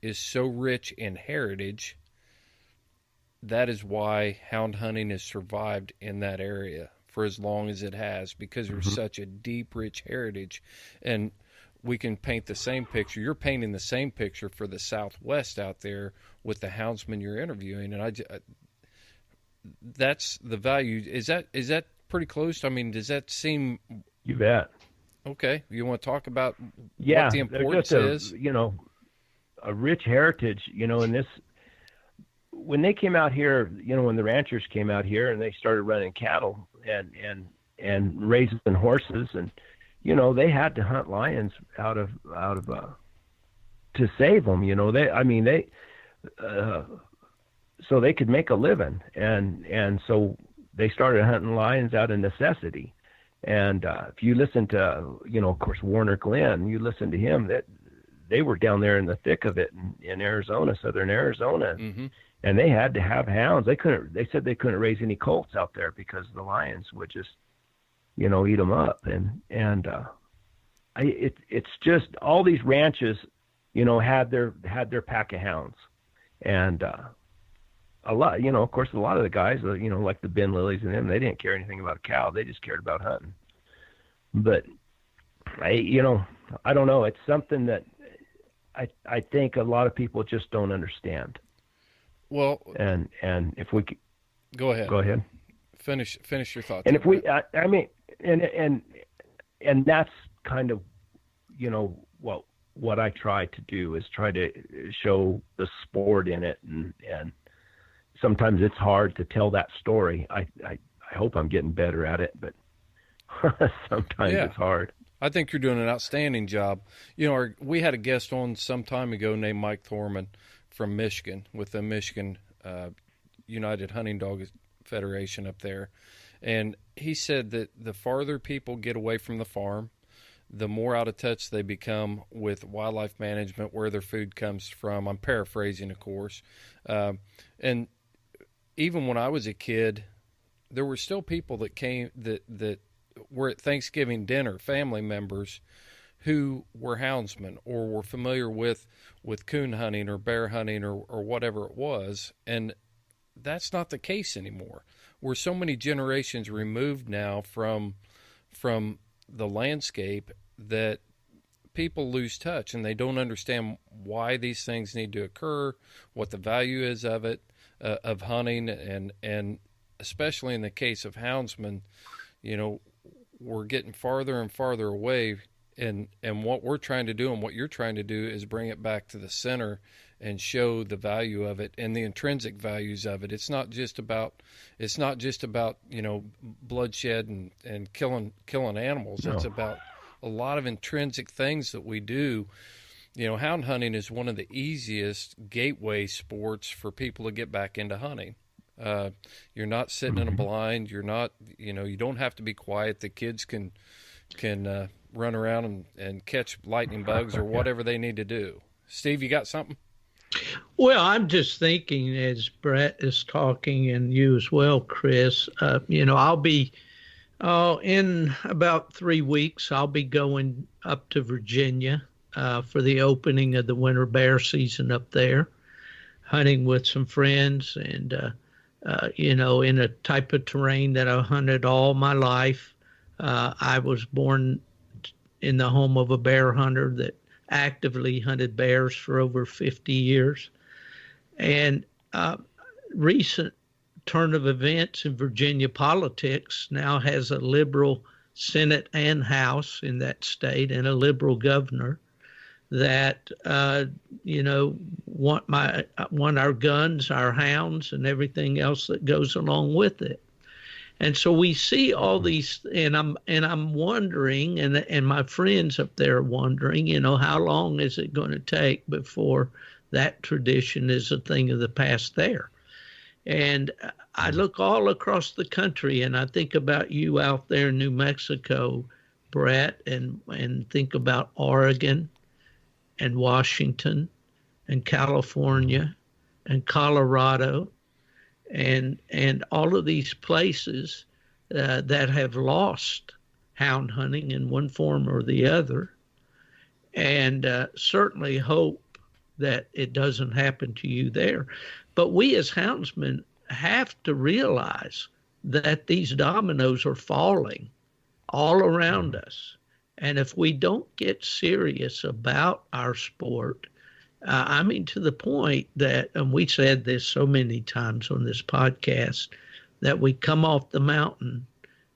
A: is so rich in heritage. That is why hound hunting has survived in that area for as long as it has, because there's such a deep, rich heritage. And we can paint the same picture. You're painting the same picture for the Southwest out there with the houndsmen you're interviewing, and that's the value. Is that pretty close? I mean, does that seem?
C: You bet.
A: Okay, you want to talk about what the importance is?
C: A rich heritage. In this, when they came out here, when the ranchers came out here and they started running cattle and raising horses and. They had to hunt lions out of to save them. So they could make a living, and so they started hunting lions out of necessity. And if you listen to, of course, Warner Glenn, you listen to him, that they were down there in the thick of it in Arizona, southern Arizona, and they had to have hounds. They said they couldn't raise any colts out there because the lions would just eat them up. And it's just all these ranches, you know, had their pack of hounds, and a lot, you know, of course, a lot of the guys, you know, like the Ben Lillies and them, they didn't care anything about a cow. They just cared about hunting. But you know, I don't know. It's something that I think a lot of people just don't understand.
A: Well,
C: and if we
A: go ahead, finish your thoughts.
C: And if we, I mean, and that's kind of, you know, what I try to do is try to show the sport in it, and sometimes it's hard to tell that story. I hope I'm getting better at it, but sometimes it's hard.
A: I think you're doing an outstanding job. You know, we had a guest on some time ago named Mike Thorman from Michigan with the Michigan United Hunting Dog Federation up there. And he said that the farther people get away from the farm, the more out of touch they become with wildlife management, where their food comes from. I'm paraphrasing, of course. And even when I was a kid, there were still people that came that were at Thanksgiving dinner, family members who were houndsmen or were familiar with coon hunting or bear hunting or whatever it was. And that's not the case anymore. We're so many generations removed now from the landscape that people lose touch, and they don't understand why these things need to occur, what the value is of it, of hunting, and especially in the case of houndsmen, you know, we're getting farther and farther away, and what we're trying to do and what you're trying to do is bring it back to the center and show the value of it and the intrinsic values of it. It's not just about you know, bloodshed and killing animals.
C: No.
A: It's about a lot of intrinsic things that we do. You know, hound hunting is one of the easiest gateway sports for people to get back into hunting. You're not sitting in a blind. You're not, you know, you don't have to be quiet. The kids can run around and catch lightning bugs or whatever they need to do. Steve, you got something?
B: Well, I'm just thinking as Brett is talking, and you as well, Chris, you know, I'll be, in about 3 weeks, I'll be going up to Virginia for the opening of the winter bear season up there, hunting with some friends, and, you know, in a type of terrain that I've hunted all my life. I was born in the home of a bear hunter that actively hunted bears for over 50 years. And recent turn of events in Virginia politics now has a liberal Senate and House in that state and a liberal governor that, you know, want our guns, our hounds, and everything else that goes along with it. And so we see all these, and I'm wondering, and my friends up there are wondering, you know, how long is it going to take before that tradition is a thing of the past there? And I look all across the country, and I think about you out there in New Mexico, Brett, and think about Oregon and Washington and California and Colorado and all of these places that have lost hound hunting in one form or the other, and certainly hope that it doesn't happen to you there. But we as houndsmen have to realize that these dominoes are falling all around us. And if we don't get serious about our sport, I mean, to the point that, and we said this so many times on this podcast, that we come off the mountain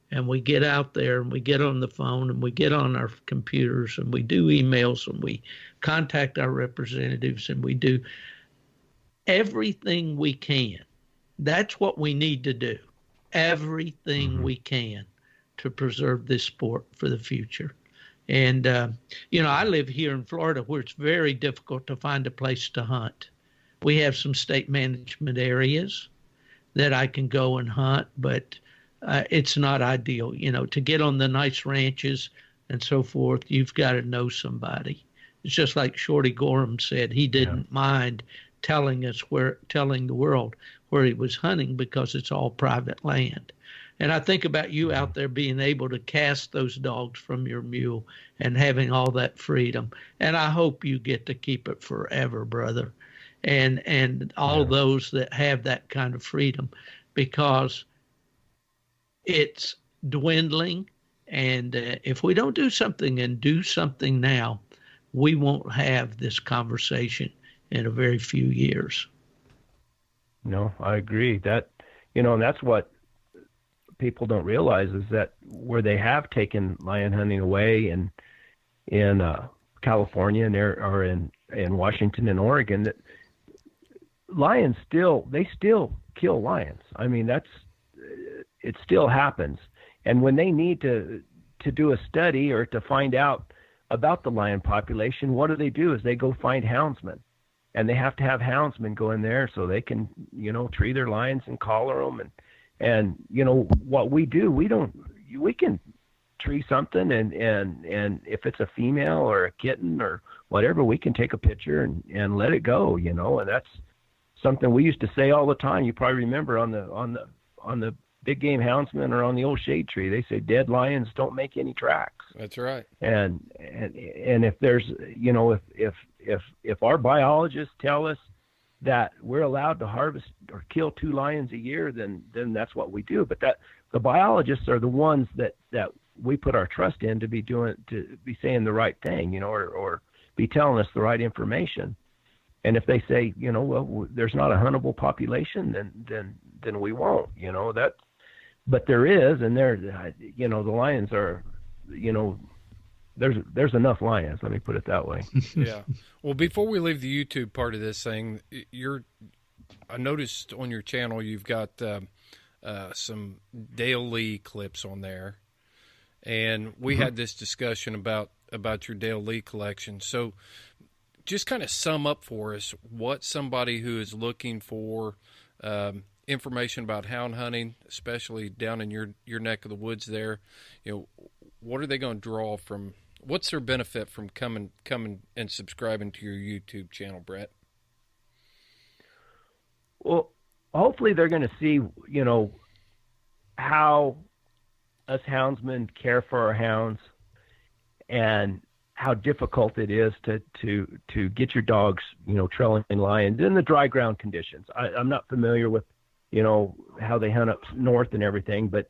B: and we get out there and we get on the phone and we get on our computers and we do emails and we contact our representatives and we do everything we can. That's what we need to do. Everything we can to preserve this sport for the future. And, you know, I live here in Florida where it's very difficult to find a place to hunt. We have some state management areas that I can go and hunt, but it's not ideal. You know, to get on the nice ranches and so forth, you've got to know somebody. It's just like Shorty Gorham said, he didn't mind telling the world where he was hunting because it's all private land. And I think about you out there being able to cast those dogs from your mule and having all that freedom. And I hope you get to keep it forever, brother. And all those that have that kind of freedom, because it's dwindling. And if we don't do something and do something now, we won't have this conversation in a very few years.
C: No, I agree. That, and that's what people don't realize, is that where they have taken lion hunting away in California or in Washington and Oregon, that lions still kill lions. I mean, it still happens. And when they need to do a study or to find out about the lion population, what do? Is they go find houndsmen. And they have to have houndsmen go in there so they can, tree their lions and collar them. And what we do, we can tree something and if it's a female or a kitten or whatever, we can take a picture and let it go, and that's something we used to say all the time. You probably remember on the big game houndsman or on the old shade tree, they say dead lions don't make any tracks.
A: That's right.
C: And if there's, if our biologists tell us that we're allowed to harvest or kill 2 lions a year, then that's what we do. But that the biologists are the ones that we put our trust in to be saying the right thing, or be telling us the right information. And if they say, well, there's not a huntable population, then we won't, that. But there is, and the lions are, there's enough lions. Let me put it that way.
A: Yeah. Well, before we leave the YouTube part of this thing, I noticed on your channel you've got some Dale Lee clips on there, and we had this discussion about your Dale Lee collection. So, just kind of sum up for us what somebody who is looking for information about hound hunting, especially down in your neck of the woods there, what are they going to draw from? What's their benefit from coming and subscribing to your YouTube channel, Brett?
C: Well, hopefully they're going to see, how us houndsmen care for our hounds and how difficult it is to get your dogs, trailing lions in the dry ground conditions. I'm not familiar with, how they hunt up north and everything, but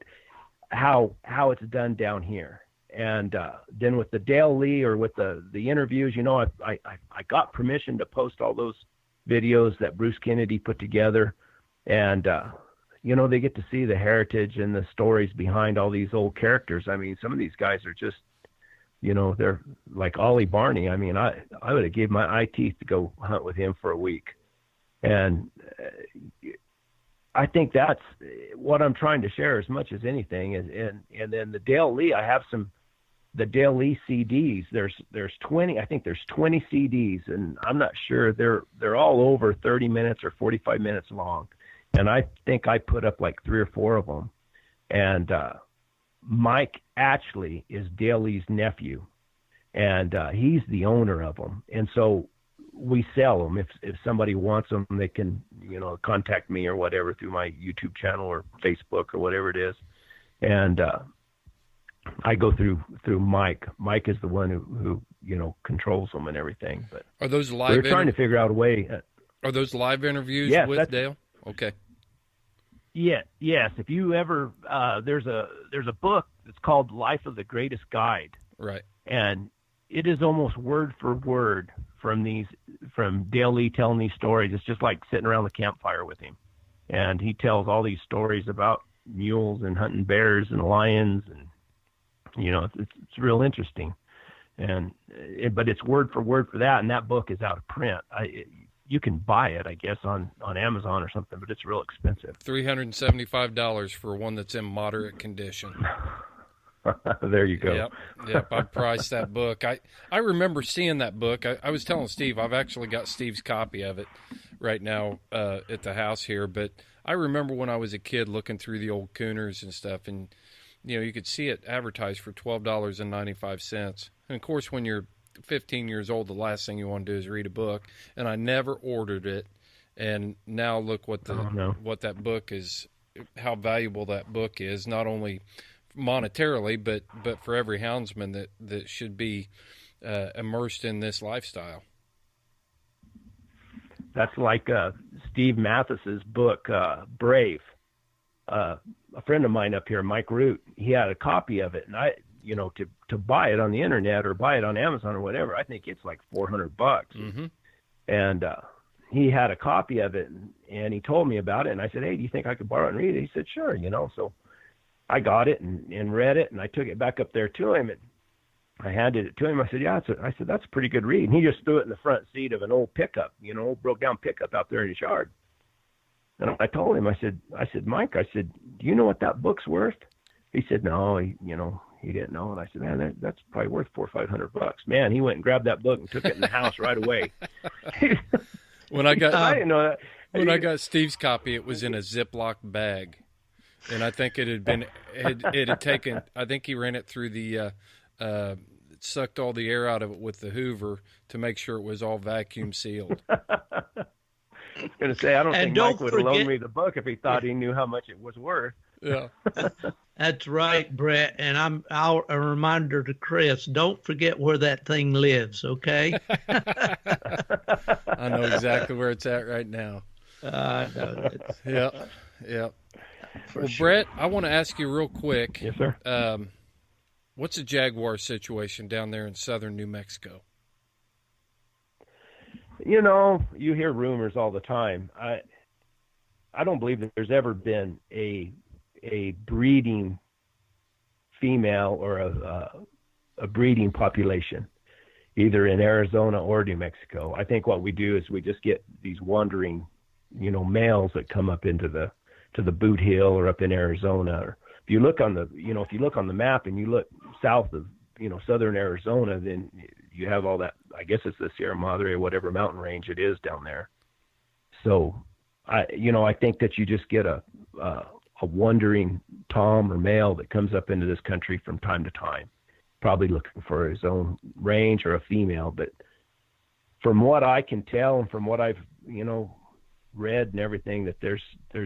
C: how it's done down here. And then with the Dale Lee or with the interviews, I got permission to post all those videos that Bruce Kennedy put together. And, they get to see the heritage and the stories behind all these old characters. I mean, some of these guys are just, they're like Ollie Barney. I mean, I would have gave my eye teeth to go hunt with him for a week. And I think that's what I'm trying to share as much as anything. And then the Dale Lee, I have the Dale Lee CDs. There's 20, I think there's 20 CDs, and I'm not sure they're all over 30 minutes or 45 minutes long. And I think I put up like 3 or 4 of them. And Mike actually is Dale Lee's nephew, and he's the owner of them. And so we sell them. If somebody wants them, they can, contact me or whatever through my YouTube channel or Facebook or whatever it is. And I go through Mike. Mike is the one who controls them and everything. But
A: are those live?
C: We're trying to figure out a way.
A: Are those live interviews with Dale? Okay.
C: Yeah. Yes. If you ever, there's a book that's called Life of the Greatest Guide.
A: Right.
C: And it is almost word for word from Dale Lee telling these stories. It's just like sitting around the campfire with him. And he tells all these stories about mules and hunting bears and lions, and it's real interesting. But it's word for word for that, and that book is out of print. You can buy it, I guess, on Amazon or something, but it's real expensive.
A: $375 for one that's in moderate condition.
C: There you go.
A: Yep. I priced that book. I remember seeing that book. I was telling Steve, I've actually got Steve's copy of it right now at the house here. But I remember when I was a kid looking through the old Cooners and stuff, and you could see it advertised for $12.95. And of course, when you're 15 years old, the last thing you want to do is read a book. And I never ordered it. And now look what that book is how valuable that book is, not only monetarily, but for every houndsman that should be immersed in this lifestyle.
C: That's like Steve Mathis's book, Brave. A friend of mine up here, Mike Root, he had a copy of it, and I, to buy it on the internet or buy it on Amazon or whatever, I think it's like $400.
A: Mm-hmm.
C: And he had a copy of it, and he told me about it, and I said, hey, do you think I could borrow it and read it? He said, sure, so I got it and read it, and I took it back up there to him, and I handed it to him. I said, yeah, I said, that's a pretty good read. And he just threw it in the front seat of an old pickup, broke down pickup out there in his yard. And I told him, I said, Mike, do you know what that book's worth? He said, no, he didn't know. And I said, man, that's probably worth $400 or $500. Man, he went and grabbed that book and took it in the house right away.
A: When I got,
C: I didn't know that.
A: When I got Steve's copy, it was in a Ziploc bag, and I think it had taken. I think he ran it through the, sucked all the air out of it with the Hoover to make sure it was all vacuum sealed.
C: I was going to say, I don't think Mike would have loaned me the book if he thought he knew how much it was worth.
A: Yeah.
B: That's right, Brett. And a reminder to Chris, don't forget where that thing lives, okay?
A: I know exactly where it's at right now.
B: No,
A: Yeah. Well,
B: sure.
A: Brett, I want to ask you real quick.
C: Yes, sir.
A: What's the jaguar situation down there in southern New Mexico?
C: You hear rumors all the time. I don't believe that there's ever been a breeding female or a breeding population, either in Arizona or New Mexico. I think what we do is we just get these wandering, males that come up into the Boot Hill or up in Arizona. Or if you look on the map and you look south of southern Arizona, then you have all that. I guess it's the Sierra Madre or whatever mountain range it is down there. So I think that you just get a wandering tom or male that comes up into this country from time to time, probably looking for his own range or a female. But from what I can tell and from what I've read and everything, that there's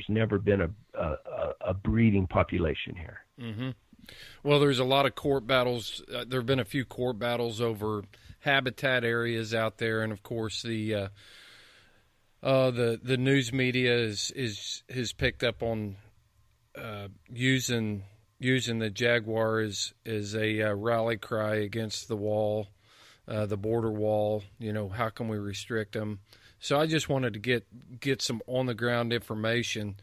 C: never been a breeding population here.
A: Mm-hmm. Well, there's a lot of court battles. There have been a few court battles over habitat areas out there, and of course the news media has picked up on using the jaguar as a rally cry against the wall, the border wall. How can we restrict them? So I just wanted to get some on the ground information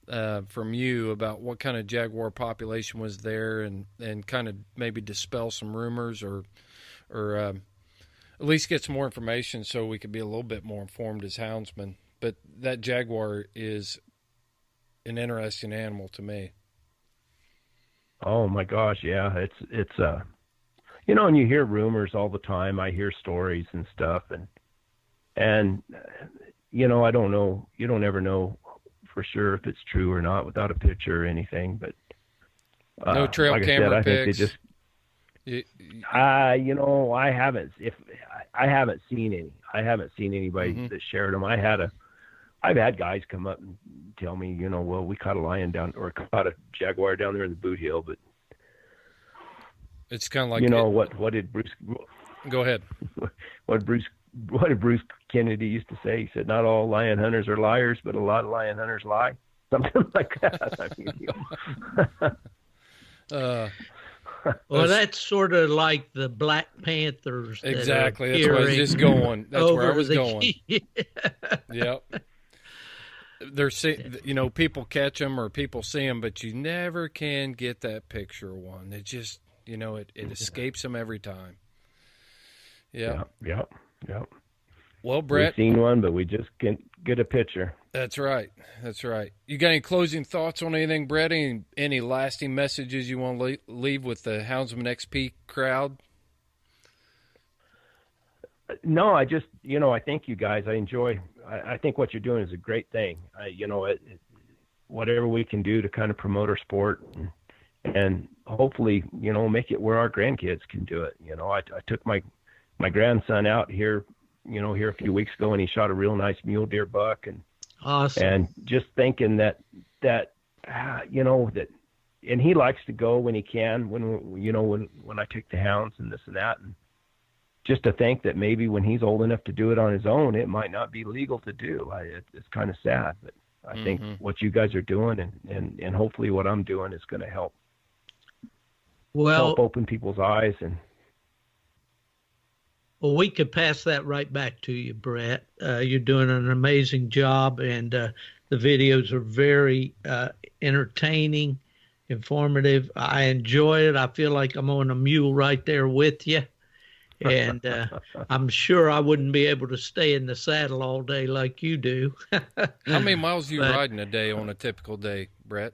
A: from you about what kind of jaguar population was there, and kind of maybe dispel some rumors or at least get some more information so we could be a little bit more informed as houndsmen. But that jaguar is an interesting animal to me.
C: Oh my gosh, yeah, it's and you hear rumors all the time. I hear stories and stuff, and I don't know. You don't ever know for sure if it's true or not without a picture or anything. But
A: no trail
C: like
A: camera
C: I think
A: pics.
C: they just. I haven't seen any. I haven't seen anybody
A: Mm-hmm.
C: that shared them. I've had guys come up and tell me, well, we caught a lion or caught a jaguar down there in the Boot Hill, but
A: it's kind of like
C: what did Bruce?
A: Go ahead.
C: What did Bruce Kennedy used to say? He said, "Not all lion hunters are liars, but a lot of lion hunters lie." Something like that.
B: Well, that's sort of like the Black Panthers.
A: Exactly. That's where I was just going. That's where I was going. Yep. They're people catch them or people see them, but you never can get that picture of one. It just, it escapes them every time. Yeah.
C: Yep.
A: Well, Brett,
C: we've seen one, but we just can't get a picture.
A: That's right. You got any closing thoughts on anything, Brett? Any lasting messages you want to leave with the Houndsman XP crowd?
C: No, I just, I thank you guys. I think what you're doing is a great thing. Whatever we can do to kind of promote our sport and hopefully, make it where our grandkids can do it. I took my grandson out here a few weeks ago, and he shot a real nice mule deer buck, and
B: awesome.
C: And just thinking that you know, that, and he likes to go when he can, when I take the hounds and this and that. And just to think that maybe when he's old enough to do it on his own, it might not be legal to do. It's kind of sad, but I think what you guys are doing and hopefully what I'm doing is going to help open people's eyes. And
B: well, we could pass that right back to you, Brett. You're doing an amazing job, and the videos are very entertaining, informative. I enjoy it. I feel like I'm on a mule right there with you. And I'm sure I wouldn't be able to stay in the saddle all day like you do.
A: How many miles are you riding a day on a typical day, Brett?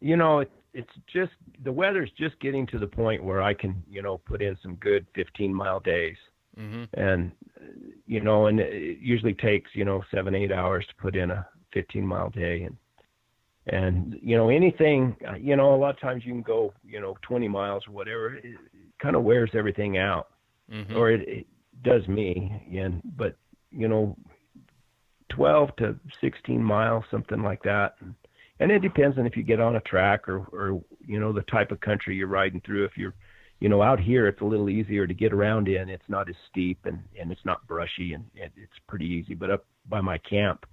C: You know, it's just, the weather's just getting to the point where I can, you know, put in some good 15-mile days. And, you know, and it usually takes, you know, 7-8 hours to put in a 15-mile day. And, you know, anything, you know, a lot of times you can go, you know, 20 miles or whatever. It kind of wears everything out, or it does me. But, you know, 12 to 16 miles, something like that. And it depends on if you get on a track or, you know, the type of country you're riding through. If you're, you know, out here, it's a little easier to get around in. It's not as steep and it's not brushy, and it's pretty easy. But up by my camp,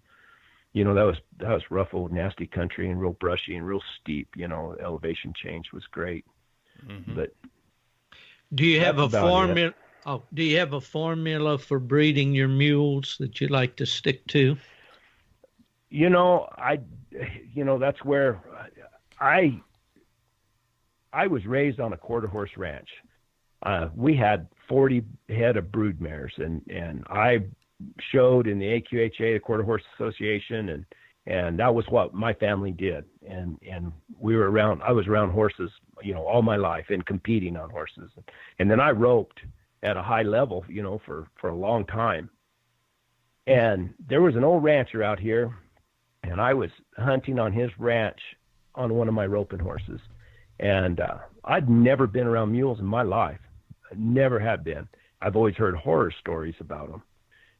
C: you know, that was rough old nasty country and real brushy and real steep. You know, elevation change was great. But
B: do you have a formula? Oh, do you have a formula for breeding your mules that you like to stick to?
C: You know, that's where I was raised on a quarter horse ranch. We had 40 head of brood mares, and I showed in the AQHA, the Quarter Horse Association, and that was what my family did. And I was around horses, you know, all my life and competing on horses. And then I roped at a high level, you know, for a long time. And there was an old rancher out here, and I was hunting on his ranch on one of my roping horses. And I'd never been around mules in my life. I never have been. I've always heard horror stories about them.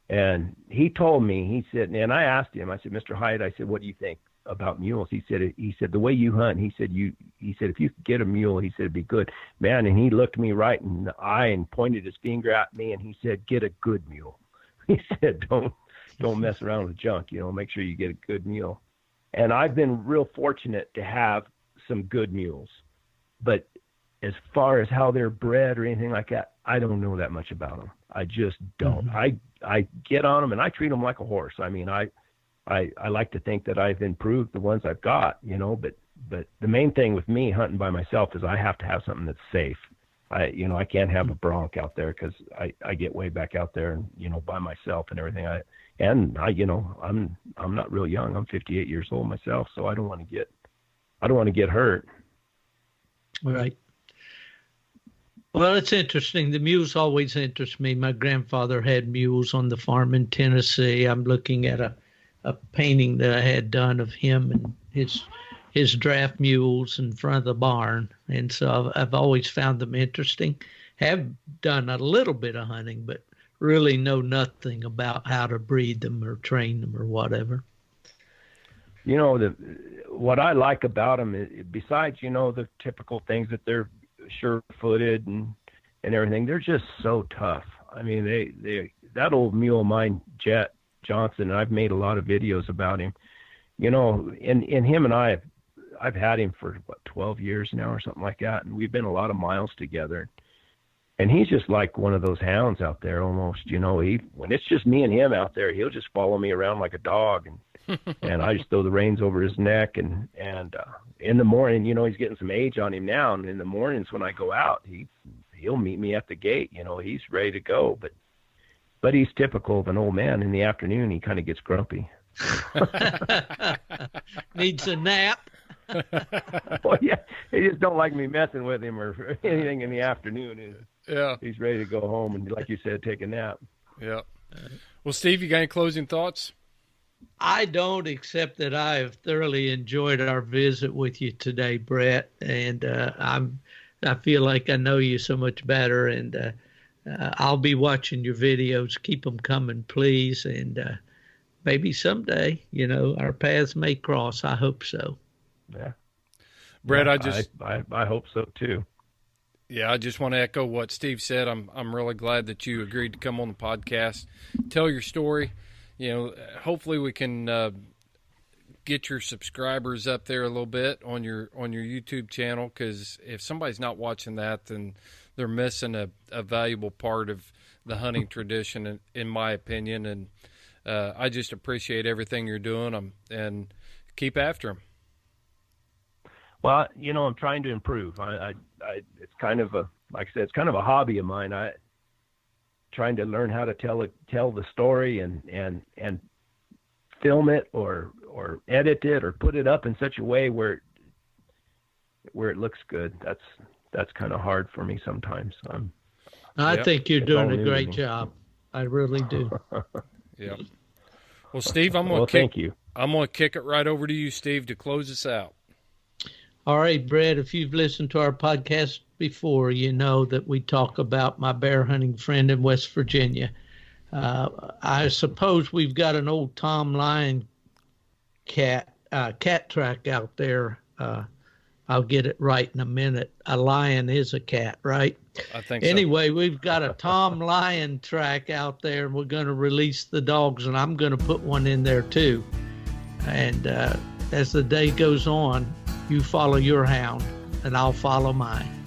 C: And he told me, he said, and I asked him, I said, Mr. Hyatt, I said, what do you think about mules? He said, the way you hunt, he said, if you could get a mule, he said, it'd be good, man. And he looked me right in the eye and pointed his finger at me. And he said, get a good mule. He said, don't mess around with junk, you know, make sure you get a good mule. And I've been real fortunate to have some good mules, but as far as how they're bred or anything like that, I don't know that much about them. I just don't. I get on them and I treat them like a horse. I mean, I like to think that I've improved the ones I've got, you know, but the main thing with me hunting by myself is I have to have something that's safe. I can't have a bronc out there because I get way back out there and, you know, by myself and everything. I'm not real young. I'm 58 years old myself. So I don't want to get hurt.
B: Right. Well, it's interesting. The mules always interest me. My grandfather had mules on the farm in Tennessee. I'm looking at a painting that I had done of him and his draft mules in front of the barn. And so I've always found them interesting. Have done a little bit of hunting, but really know nothing about how to breed them or train them or whatever.
C: You know, what I like about them, besides, you know, the typical things that they're sure-footed and everything, they're just so tough. I mean, that old mule of mine, Jet Johnson, and I've made a lot of videos about him. You know, and him and I've had him for 12 years now or something like that, and we've been a lot of miles together. And he's just like one of those hounds out there almost, you know. When it's just me and him out there, he'll just follow me around like a dog, and I just throw the reins over his neck. And in the morning, you know, he's getting some age on him now, and in the mornings when I go out, he'll meet me at the gate. You know, he's ready to go, but he's typical of an old man. In the afternoon, he kind of gets grumpy.
B: Needs a nap.
C: Well, yeah, he just don't like me messing with him or anything in the afternoon.
A: Yeah,
C: he's ready to go home and, like you said, take a nap.
A: Yeah. Well, Steve, you got any closing thoughts?
B: I don't, except that I have thoroughly enjoyed our visit with you today, Brett, and I feel like I know you so much better, and I'll be watching your videos. Keep them coming, please, and maybe someday, our paths may cross. I hope so.
C: Yeah.
A: Brett,
C: yeah, I hope so too.
A: Yeah, I just want to echo what Steve said. I'm really glad that you agreed to come on the podcast, tell your story. Hopefully we can get your subscribers up there a little bit on your YouTube channel, because if somebody's not watching that, then they're missing a valuable part of the hunting tradition, in my opinion. And I just appreciate everything you're doing, and keep after them.
C: Well, I'm trying to improve. It's kind of like I said, it's kind of a hobby of mine. Trying to learn how to tell the story and film it or edit it or put it up in such a way where it looks good. That's kind of hard for me sometimes.
B: I think you're doing a great job. I really do.
A: Yeah. Well, Steve,
C: thank you.
A: I'm going to kick it right over to you, Steve, to close us out.
B: All right, Brett, if you've listened to our podcast before, you know that we talk about my bear hunting friend in West Virginia. I suppose we've got an old Tom Lyon cat track out there. I'll get it right in a minute. A lion is a cat, right?
A: I think so.
B: Anyway, we've got a Tom Lyon track out there, and we're going to release the dogs, and I'm going to put one in there too. And as the day goes on, you follow your hound, and I'll follow mine.